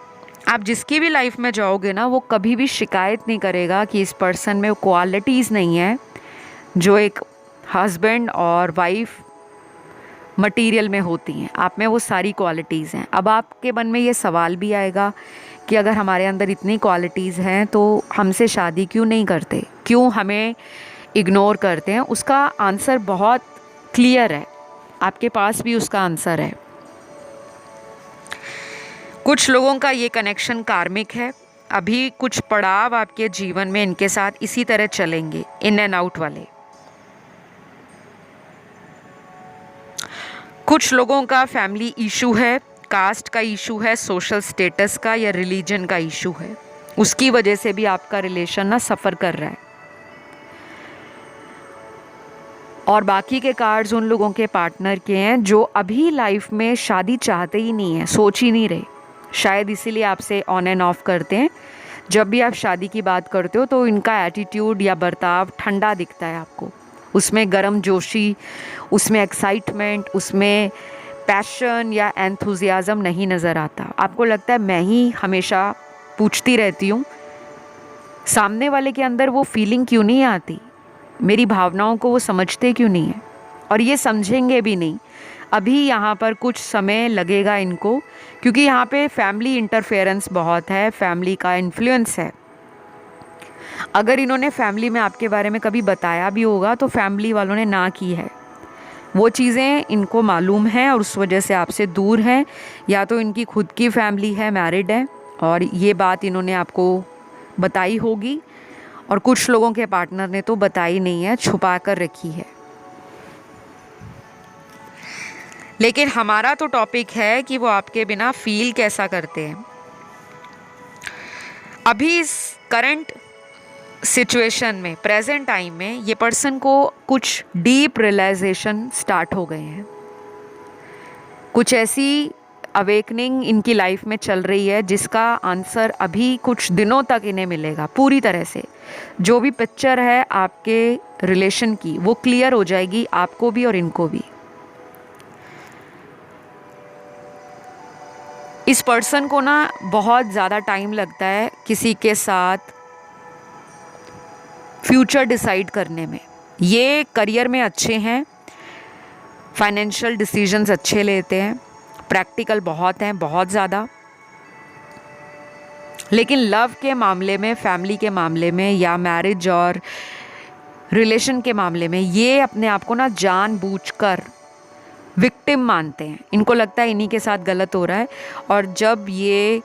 आप जिसकी भी लाइफ में जाओगे ना, वो कभी भी शिकायत नहीं करेगा कि इस पर्सन में क्वालिटीज़ नहीं है जो एक हस्बैंड और वाइफ मटेरियल में होती हैं। आप में वो सारी क्वालिटीज़ हैं। अब आपके मन में ये सवाल भी आएगा कि अगर हमारे अंदर इतनी क्वालिटीज़ हैं तो हमसे शादी क्यों नहीं करते, क्यों हमें इग्नोर करते हैं। उसका आंसर बहुत क्लियर है, आपके पास भी उसका आंसर है। कुछ लोगों का ये कनेक्शन कार्मिक है। अभी कुछ पड़ाव आपके जीवन में इनके साथ इसी तरह चलेंगे, इन एंड आउट वाले। कुछ लोगों का फैमिली इशू है, कास्ट का इशू है, सोशल स्टेटस का या रिलीजन का इशू है, उसकी वजह से भी आपका रिलेशन ना सफ़र कर रहा है। और बाकी के कार्ड्स उन लोगों के पार्टनर के हैं जो अभी लाइफ में शादी चाहते ही नहीं है, सोच ही नहीं रहे। शायद इसीलिए आपसे ऑन एंड ऑफ करते हैं। जब भी आप शादी की बात करते हो तो इनका एटीट्यूड या बर्ताव ठंडा दिखता है आपको, उसमें गर्म जोशी, उसमें एक्साइटमेंट, उसमें पैशन या एंथुजियाज़म नहीं नज़र आता। आपको लगता है मैं ही हमेशा पूछती रहती हूँ, सामने वाले के अंदर वो फीलिंग क्यों नहीं आती, मेरी भावनाओं को वो समझते क्यों नहीं है, और ये समझेंगे भी नहीं। अभी यहाँ पर कुछ समय लगेगा इनको, क्योंकि यहाँ पे फैमिली इंटरफेरेंस बहुत है, फैमिली का इन्फ्लुएंस है। अगर इन्होंने फैमिली में आपके बारे में कभी बताया भी होगा तो फैमिली वालों ने ना की है, वो चीज़ें इनको मालूम हैं और उस वजह से आपसे दूर हैं, या तो इनकी खुद की फैमिली है, मैरिड है, और ये बात इन्होंने आपको बताई होगी, और कुछ लोगों के पार्टनर ने तो बताई नहीं है, छुपा कर रखी है। लेकिन हमारा तो टॉपिक है कि वो आपके बिना फील कैसा करते हैं। अभी इस करंट सिचुएशन में, प्रेजेंट टाइम में, ये पर्सन को कुछ डीप रियलाइजेशन स्टार्ट हो गए हैं, कुछ ऐसी अवेकनिंग इनकी लाइफ में चल रही है जिसका आंसर अभी कुछ दिनों तक इन्हें मिलेगा। पूरी तरह से जो भी पिक्चर है आपके रिलेशन की वो क्लियर हो जाएगी, आपको भी और इनको भी। इस पर्सन को ना बहुत ज़्यादा टाइम लगता है किसी के साथ फ्यूचर डिसाइड करने में। ये करियर में अच्छे हैं, फाइनेंशियल डिसीजंस अच्छे लेते हैं, प्रैक्टिकल बहुत हैं, बहुत ज़्यादा, लेकिन लव के मामले में, फैमिली के मामले में, या मैरिज और रिलेशन के मामले में ये अपने आप को ना जानबूझकर विक्टिम मानते हैं। इनको लगता है इन्हीं के साथ गलत हो रहा है, और जब ये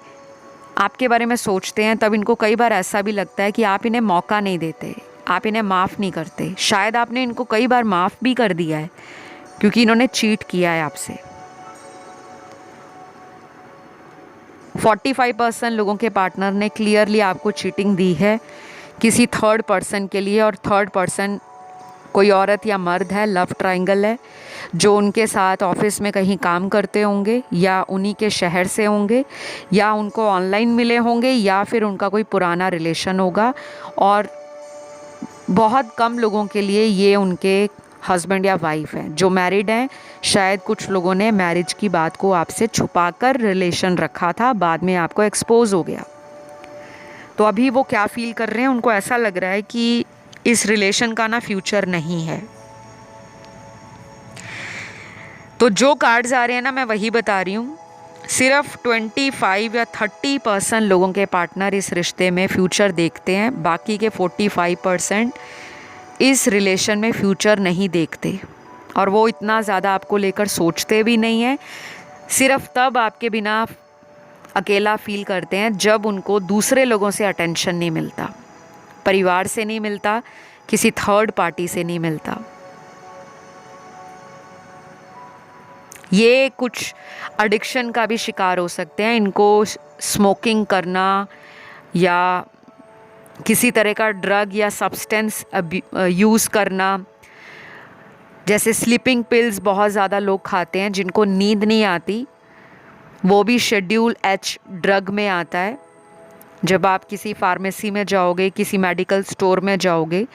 आपके बारे में सोचते हैं तब इनको कई बार ऐसा भी लगता है कि आप इन्हें मौका नहीं देते, आप इन्हें माफ़ नहीं करते। शायद आपने इनको कई बार माफ़ भी कर दिया है क्योंकि इन्होंने चीट किया है आपसे। 45% लोगों के पार्टनर ने क्लियरली आपको चीटिंग दी है किसी थर्ड पर्सन के लिए, और थर्ड पर्सन कोई औरत या मर्द है, लव ट्रायंगल है, जो उनके साथ ऑफिस में कहीं काम करते होंगे, या उन्हीं के शहर से होंगे, या उनको ऑनलाइन मिले होंगे, या फिर उनका कोई पुराना रिलेशन होगा। और बहुत कम लोगों के लिए ये उनके हस्बैंड या वाइफ हैं। जो मैरिड हैं, शायद कुछ लोगों ने मैरिज की बात को आपसे छुपाकर रिलेशन रखा था, बाद में आपको एक्सपोज हो गया। तो अभी वो क्या फील कर रहे हैं, उनको ऐसा लग रहा है कि इस रिलेशन का ना फ्यूचर नहीं है। तो जो कार्ड्स आ रहे हैं ना, मैं वही बता रही हूँ। सिर्फ 25 या 30% लोगों के पार्टनर इस रिश्ते में फ्यूचर देखते हैं, बाकी के 45% इस रिलेशन में फ्यूचर नहीं देखते, और वो इतना ज़्यादा आपको लेकर सोचते भी नहीं हैं। सिर्फ तब आपके बिना अकेला फील करते हैं जब उनको दूसरे लोगों से अटेंशन नहीं मिलता, परिवार से नहीं मिलता, किसी थर्ड पार्टी से नहीं मिलता। ये कुछ एडिक्शन का भी शिकार हो सकते हैं। इनको स्मोकिंग करना या किसी तरह का ड्रग या सब्सटेंस यूज़ करना, जैसे स्लीपिंग पिल्स बहुत ज़्यादा लोग खाते हैं जिनको नींद नहीं आती, वो भी शेड्यूल एच ड्रग में आता है। जब आप किसी फार्मेसी में जाओगे, किसी मेडिकल स्टोर में जाओगे,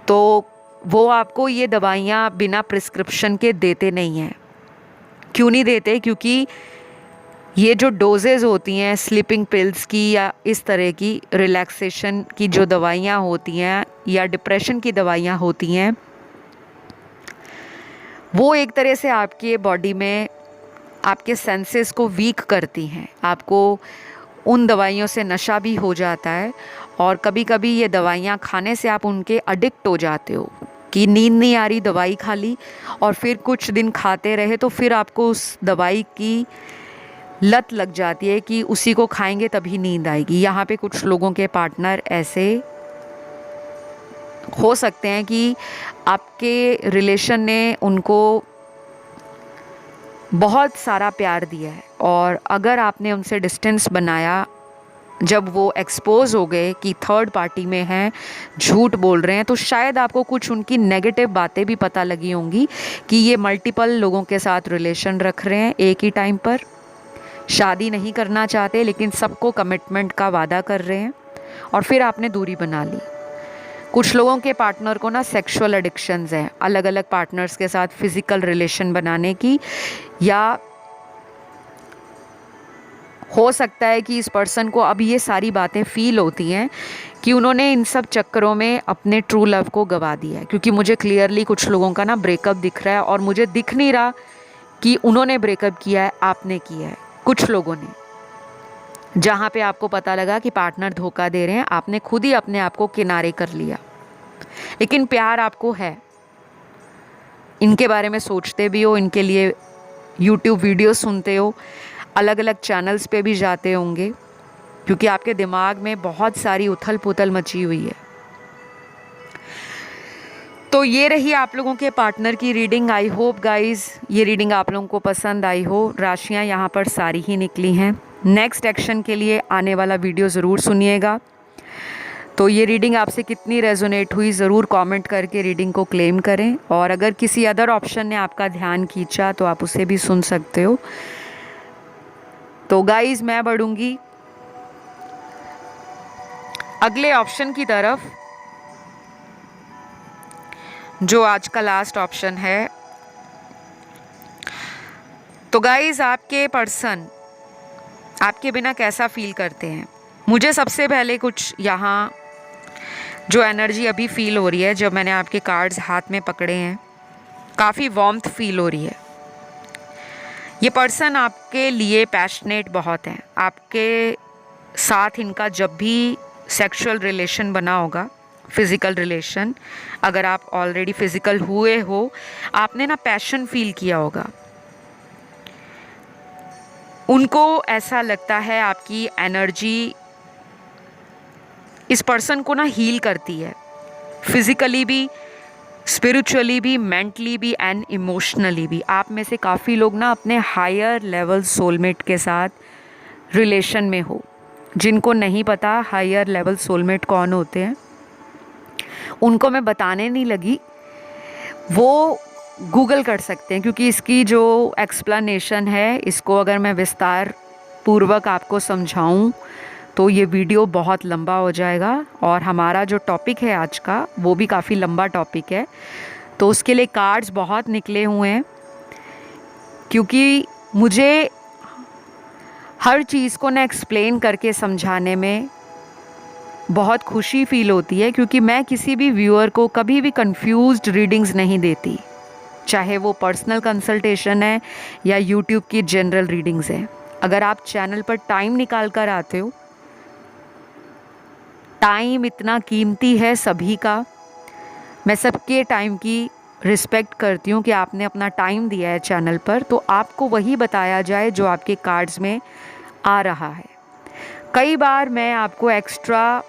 तो वो आपको ये दवाइयाँ बिना प्रिस्क्रिप्शन के देते नहीं हैं। क्यों नहीं देते? क्योंकि ये जो डोजेज़ होती हैं स्लीपिंग पिल्स की या इस तरह की रिलैक्सेशन की जो दवाइयाँ होती हैं या डिप्रेशन की दवाइयाँ होती हैं, वो एक तरह से आपके बॉडी में आपके सेंसेस को वीक करती हैं। आपको उन दवाइयों से नशा भी हो जाता है, और कभी कभी ये दवाइयाँ खाने से आप उनके एडिक्ट हो जाते हो कि नींद नहीं आ रही, दवाई खा ली, और फिर कुछ दिन खाते रहे तो फिर आपको उस दवाई की लत लग जाती है कि उसी को खाएंगे तभी नींद आएगी। यहाँ पे कुछ लोगों के पार्टनर ऐसे हो सकते हैं कि आपके रिलेशन ने उनको बहुत सारा प्यार दिया है, और अगर आपने उनसे डिस्टेंस बनाया, जब वो एक्सपोज हो गए कि थर्ड पार्टी में हैं, झूठ बोल रहे हैं, तो शायद आपको कुछ उनकी नेगेटिव बातें भी पता लगी होंगी कि ये मल्टीपल लोगों के साथ रिलेशन रख रहे हैं, एक ही टाइम पर शादी नहीं करना चाहते लेकिन सबको कमिटमेंट का वादा कर रहे हैं, और फिर आपने दूरी बना ली। कुछ लोगों के पार्टनर को ना सेक्सुअल एडिक्शंस हैं, अलग अलग पार्टनर्स के साथ फिज़िकल रिलेशन बनाने की, या हो सकता है कि इस पर्सन को अब ये सारी बातें फील होती हैं कि उन्होंने इन सब चक्करों में अपने ट्रू लव को गवा दिया है, क्योंकि मुझे क्लियरली कुछ लोगों का ना ब्रेकअप दिख रहा है और मुझे दिख नहीं रहा कि उन्होंने ब्रेकअप किया है, आपने किया है, कुछ लोगों ने। जहाँ पे आपको पता लगा कि पार्टनर धोखा दे रहे हैं, आपने खुद ही अपने आप को किनारे कर लिया, लेकिन प्यार आपको है। इनके बारे में सोचते भी हो, इनके लिए यूट्यूब वीडियो सुनते हो, अलग अलग चैनल्स पे भी जाते होंगे, क्योंकि आपके दिमाग में बहुत सारी उथल पुथल मची हुई है। तो ये रही आप लोगों के पार्टनर की रीडिंग। आई होप गाइज ये रीडिंग आप लोगों को पसंद आई हो। राशियाँ यहाँ पर सारी ही निकली हैं। नेक्स्ट एक्शन के लिए आने वाला वीडियो ज़रूर सुनिएगा। तो ये रीडिंग आपसे कितनी रेजोनेट हुई ज़रूर कमेंट करके रीडिंग को क्लेम करें, और अगर किसी अदर ऑप्शन ने आपका ध्यान खींचा तो आप उसे भी सुन सकते हो। तो गाइज मैं बढ़ूँगी अगले ऑप्शन की तरफ, जो आज का लास्ट ऑप्शन है। तो गाइज आपके पर्सन आपके बिना कैसा फील करते हैं? मुझे सबसे पहले कुछ यहाँ जो एनर्जी अभी फील हो रही है, जब मैंने आपके कार्ड्स हाथ में पकड़े हैं, काफ़ी वार्मथ फील हो रही है। ये पर्सन आपके लिए पैशनेट बहुत है। आपके साथ इनका जब भी सेक्सुअल रिलेशन बना होगा, फिज़िकल रिलेशन, अगर आप ऑलरेडी फिज़िकल हुए हो, आपने ना पैशन फील किया होगा। उनको ऐसा लगता है आपकी एनर्जी इस पर्सन को ना हील करती है, फिज़िकली भी, स्पिरिचुअली भी, मेंटली भी एंड इमोशनली भी। आप में से काफ़ी लोग ना अपने हायर लेवल सोलमेट के साथ रिलेशन में हो। जिनको नहीं पता हायर लेवल सोलमेट कौन होते हैं, उनको मैं बताने नहीं लगी, वो गूगल कर सकते हैं, क्योंकि इसकी जो एक्सप्लेनेशन है, इसको अगर मैं विस्तार पूर्वक आपको समझाऊं तो ये वीडियो बहुत लंबा हो जाएगा, और हमारा जो टॉपिक है आज का वो भी काफ़ी लंबा टॉपिक है। तो उसके लिए कार्ड्स बहुत निकले हुए हैं, क्योंकि मुझे हर चीज़ को ना एक्सप्लेन करके समझाने में बहुत खुशी फील होती है, क्योंकि मैं किसी भी व्यूअर को कभी भी कंफ्यूज्ड रीडिंग्स नहीं देती, चाहे वो पर्सनल कंसल्टेशन है या यूट्यूब की जनरल रीडिंग्स है। अगर आप चैनल पर टाइम निकाल कर आते हो, टाइम इतना कीमती है सभी का, मैं सबके टाइम की रिस्पेक्ट करती हूँ कि आपने अपना टाइम दिया है चैनल पर, तो आपको वही बताया जाए जो आपके कार्ड्स में आ रहा है। कई बार मैं आपको एक्स्ट्रा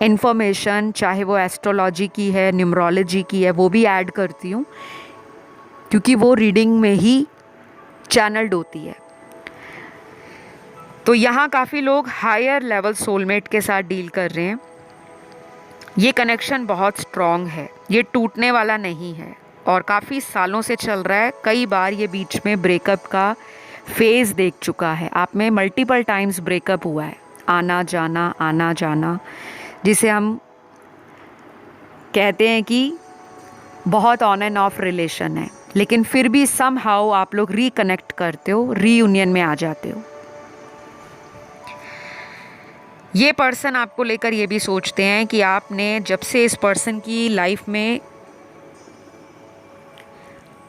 इन्फॉर्मेशन, चाहे वो एस्ट्रोलॉजी की है, न्यूमरोलॉजी की है, वो भी ऐड करती हूँ, क्योंकि वो रीडिंग में ही चैनल्ड होती है। तो यहाँ काफ़ी लोग हायर लेवल सोलमेट के साथ डील कर रहे हैं। ये कनेक्शन बहुत स्ट्रॉन्ग है, ये टूटने वाला नहीं है, और काफ़ी सालों से चल रहा है। कई बार ये बीच में ब्रेकअप का फेज़ देख चुका है। आप में मल्टीपल टाइम्स ब्रेकअप हुआ है, आना जाना, जिसे हम कहते हैं कि बहुत ऑन एंड ऑफ रिलेशन है, लेकिन फिर भी समहाउ आप लोग रिकनेक्ट करते हो, रीयूनियन में आ जाते हो। ये पर्सन आपको लेकर ये भी सोचते हैं कि आपने जब से इस पर्सन की लाइफ में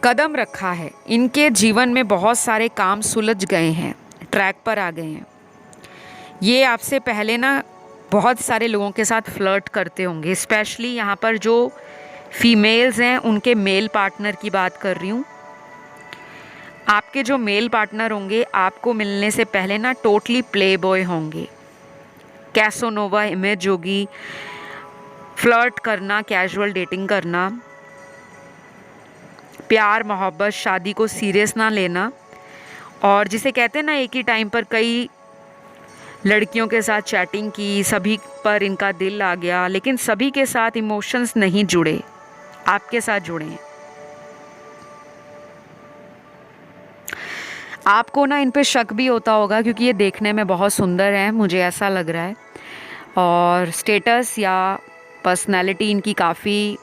कदम रखा है, इनके जीवन में बहुत सारे काम सुलझ गए हैं, ट्रैक पर आ गए हैं। ये आपसे पहले ना बहुत सारे लोगों के साथ फ्लर्ट करते होंगे, स्पेशली यहाँ पर जो फीमेल्स हैं उनके मेल पार्टनर की बात कर रही हूँ। आपके जो मेल पार्टनर होंगे आपको मिलने से पहले ना टोटली प्ले बॉय होंगे, कैसोनोवा इमेज होगी, फ्लर्ट करना, कैजुअल डेटिंग करना, प्यार मोहब्बत, शादी को सीरियस ना लेना, और जिसे कहते हैं ना एक ही टाइम पर कई लड़कियों के साथ चैटिंग की, सभी पर इनका दिल आ गया, लेकिन सभी के साथ इमोशंस नहीं जुड़े, आपके साथ जुड़े हैं। आपको ना इन पे शक भी होता होगा, क्योंकि ये देखने में बहुत सुंदर है, मुझे ऐसा लग रहा है, और स्टेटस या पर्सनैलिटी इनकी काफ़ी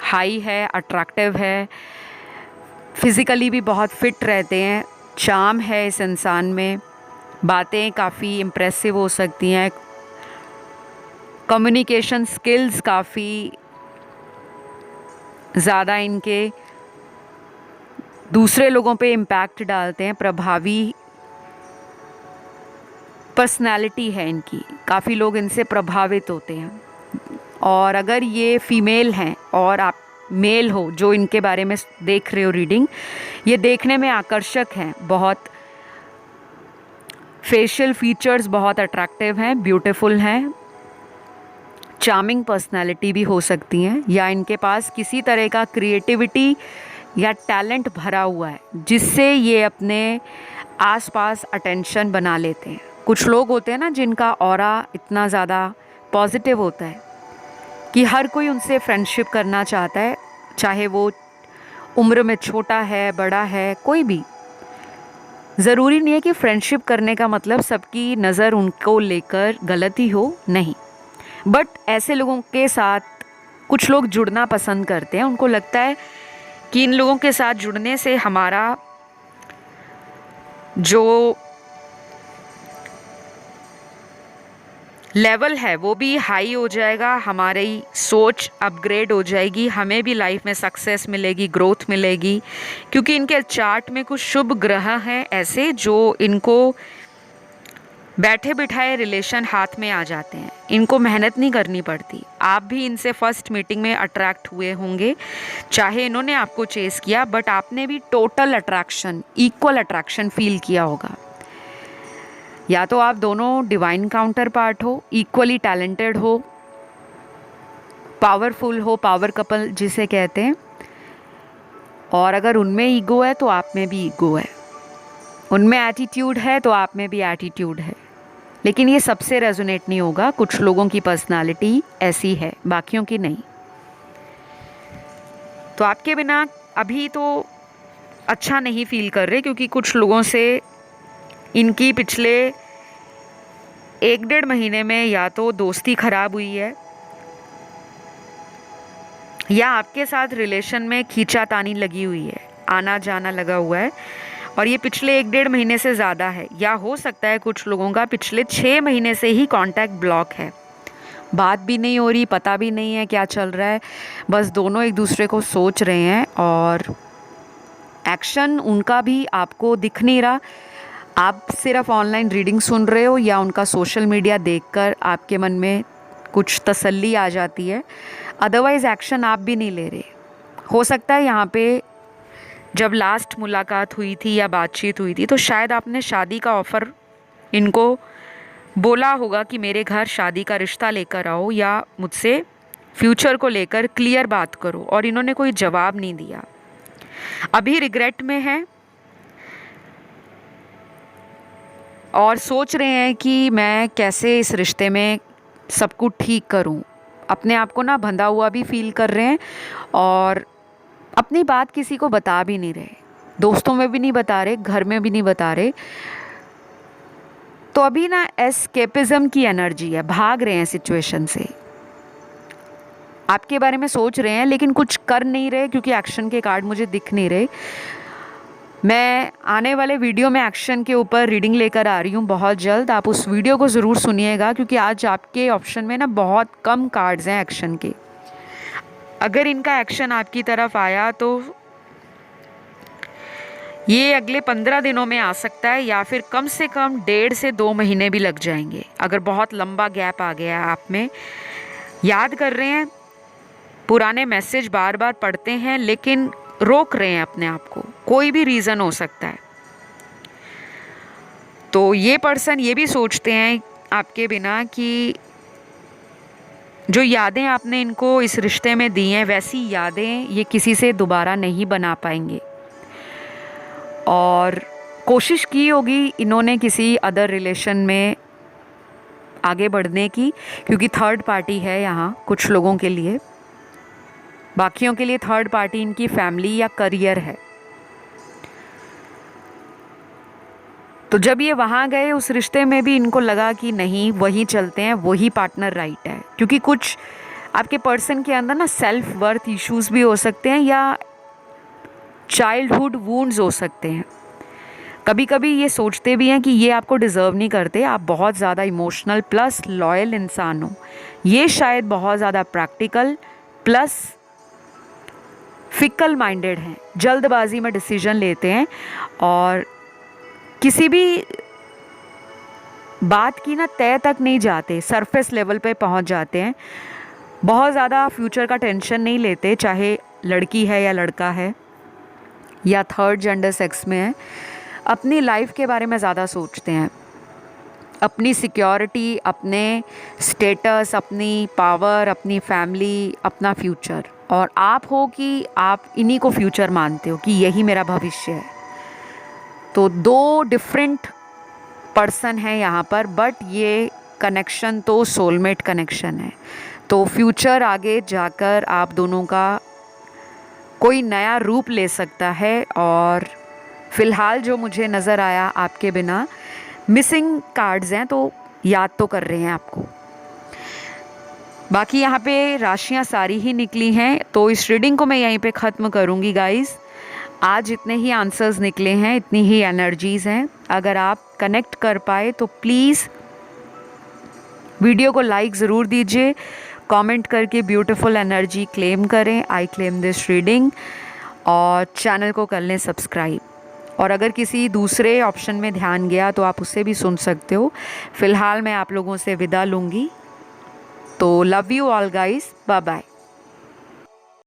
हाई है, अट्रैक्टिव है, फिज़िकली भी बहुत फिट रहते हैं, चार्म है इस इंसान में, बातें काफ़ी इम्प्रेसिव हो सकती हैं, कम्युनिकेशन स्किल्स काफ़ी ज़्यादा इनके दूसरे लोगों पे इम्पैक्ट डालते हैं, प्रभावी पर्सनैलिटी है इनकी, काफ़ी लोग इनसे प्रभावित होते हैं। और अगर ये फीमेल हैं और आप मेल हो जो इनके बारे में देख रहे हो रीडिंग, ये देखने में आकर्षक हैं, बहुत फेशियल फीचर्स बहुत अट्रैक्टिव हैं, ब्यूटीफुल हैं, चार्मिंग पर्सनालिटी भी हो सकती हैं, या इनके पास किसी तरह का क्रिएटिविटी या टैलेंट भरा हुआ है जिससे ये अपने आसपास अटेंशन बना लेते हैं। कुछ लोग होते हैं ना जिनका ऑरा इतना ज़्यादा पॉजिटिव होता है कि हर कोई उनसे फ्रेंडशिप करना चाहता है, चाहे वो उम्र में छोटा है, बड़ा है, कोई भी। ज़रूरी नहीं है कि फ्रेंडशिप करने का मतलब सबकी नज़र उनको लेकर गलत ही हो, नहीं। बट ऐसे लोगों के साथ कुछ लोग जुड़ना पसंद करते हैं, उनको लगता है कि इन लोगों के साथ जुड़ने से हमारा जो लेवल है वो भी हाई हो जाएगा, हमारी सोच अपग्रेड हो जाएगी, हमें भी लाइफ में सक्सेस मिलेगी, ग्रोथ मिलेगी, क्योंकि इनके चार्ट में कुछ शुभ ग्रह हैं ऐसे जो इनको बैठे बिठाए रिलेशन हाथ में आ जाते हैं, इनको मेहनत नहीं करनी पड़ती। आप भी इनसे फर्स्ट मीटिंग में अट्रैक्ट हुए होंगे, चाहे इन्होंने आपको चेस किया, बट आपने भी total attraction, equal attraction feel किया होगा। या तो आप दोनों डिवाइन काउंटर पार्ट हो, इक्वली टैलेंटेड हो, पावरफुल हो, पावर कपल जिसे कहते हैं, और अगर उनमें ईगो है तो आप में भी ईगो है, उनमें एटीट्यूड है तो आप में भी एटीट्यूड है। लेकिन ये सबसे रेजोनेट नहीं होगा, कुछ लोगों की पर्सनालिटी ऐसी है, बाकियों की नहीं। तो आपके बिना अभी तो अच्छा नहीं फील कर रहे, क्योंकि कुछ लोगों से इनकी पिछले 1-1.5 महीने में या तो दोस्ती खराब हुई है, या आपके साथ रिलेशन में खींचातानी लगी हुई है, आना जाना लगा हुआ है, और ये पिछले 1-1.5 महीने से ज़्यादा है। या हो सकता है कुछ लोगों का पिछले 6 महीने से ही कांटेक्ट ब्लॉक है, बात भी नहीं हो रही, पता भी नहीं है क्या चल रहा है, बस दोनों एक दूसरे को सोच रहे हैं और एक्शन उनका भी आपको दिख नहीं रहा। आप सिर्फ ऑनलाइन रीडिंग सुन रहे हो या उनका सोशल मीडिया देखकर आपके मन में कुछ तसल्ली आ जाती है, अदरवाइज़ एक्शन आप भी नहीं ले रहे। हो सकता है यहाँ पे जब लास्ट मुलाकात हुई थी या बातचीत हुई थी तो शायद आपने शादी का ऑफ़र इनको बोला होगा कि मेरे घर शादी का रिश्ता लेकर आओ या मुझसे फ्यूचर को लेकर क्लियर बात करो, और इन्होंने कोई जवाब नहीं दिया। अभी रिग्रेट में है और सोच रहे हैं कि मैं कैसे इस रिश्ते में सब कुछ ठीक करूं। अपने आप को ना बंधा हुआ भी फील कर रहे हैं और अपनी बात किसी को बता भी नहीं रहे, दोस्तों में भी नहीं बता रहे, घर में भी नहीं बता रहे। तो अभी ना एस्केपिज्म की एनर्जी है, भाग रहे हैं सिचुएशन से, आपके बारे में सोच रहे हैं लेकिन कुछ कर नहीं रहे क्योंकि एक्शन के कार्ड मुझे दिख नहीं रहे। मैं आने वाले वीडियो में एक्शन के ऊपर रीडिंग लेकर आ रही हूँ बहुत जल्द, आप उस वीडियो को ज़रूर सुनिएगा, क्योंकि आज आपके ऑप्शन में ना बहुत कम कार्ड्स हैं एक्शन के। अगर इनका एक्शन आपकी तरफ आया तो ये अगले 15 दिनों में आ सकता है, या फिर कम से कम 1.5 से 2 महीने भी लग जाएंगे। अगर बहुत लंबा गैप आ गया है आप में, याद कर रहे हैं, पुराने मैसेज बार बार पढ़ते हैं लेकिन रोक रहे हैं अपने आप को, कोई भी रीज़न हो सकता है। तो ये पर्सन ये भी सोचते हैं आपके बिना कि जो यादें आपने इनको इस रिश्ते में दी हैं वैसी यादें ये किसी से दोबारा नहीं बना पाएंगे, और कोशिश की होगी इन्होंने किसी अदर रिलेशन में आगे बढ़ने की, क्योंकि थर्ड पार्टी है यहाँ कुछ लोगों के लिए, बाकियों के लिए थर्ड पार्टी इनकी फैमिली या करियर है। तो जब ये वहाँ गए उस रिश्ते में भी इनको लगा कि नहीं वही चलते हैं, वही पार्टनर राइट है, क्योंकि कुछ आपके पर्सन के अंदर ना सेल्फ वर्थ इश्यूज भी हो सकते हैं या चाइल्डहुड वुंड्स हो सकते हैं। कभी कभी ये सोचते भी हैं कि ये आपको डिज़र्व नहीं करते, आप बहुत ज़्यादा इमोशनल प्लस लॉयल इंसान हो। ये शायद बहुत ज़्यादा प्रैक्टिकल प्लस फिकल माइंडेड हैं, जल्दबाजी में डिसीजन लेते हैं और किसी भी बात की ना तय तक नहीं जाते, सरफेस लेवल पे पहुंच जाते हैं। बहुत ज़्यादा फ्यूचर का टेंशन नहीं लेते, चाहे लड़की है या लड़का है या थर्ड जेंडर सेक्स में है। अपनी लाइफ के बारे में ज़्यादा सोचते हैं, अपनी सिक्योरिटी, अपने स्टेटस, अपनी पावर, अपनी फैमिली, अपना फ्यूचर। और आप हो कि आप इन्हीं को फ्यूचर मानते हो कि यही मेरा भविष्य है। तो दो डिफरेंट पर्सन है यहाँ पर, बट ये कनेक्शन तो सोलमेट कनेक्शन है। तो फ्यूचर आगे जाकर आप दोनों का कोई नया रूप ले सकता है। और फ़िलहाल जो मुझे नज़र आया आपके बिना मिसिंग कार्ड्स हैं, तो याद तो कर रहे हैं आपको। बाकी यहाँ पे राशियाँ सारी ही निकली हैं, तो इस रीडिंग को मैं यहीं पे ख़त्म करूँगी गाइज़। आज इतने ही आंसर्स निकले हैं, इतनी ही एनर्जीज़ हैं। अगर आप कनेक्ट कर पाए तो प्लीज़ वीडियो को लाइक ज़रूर दीजिए, कमेंट करके ब्यूटीफुल एनर्जी क्लेम करें, आई क्लेम दिस रीडिंग, और चैनल को कर लें सब्सक्राइब। और अगर किसी दूसरे ऑप्शन में ध्यान गया तो आप उससे भी सुन सकते हो। फ़िलहाल मैं आप लोगों से विदा लूँगी। तो love you all guys, bye bye.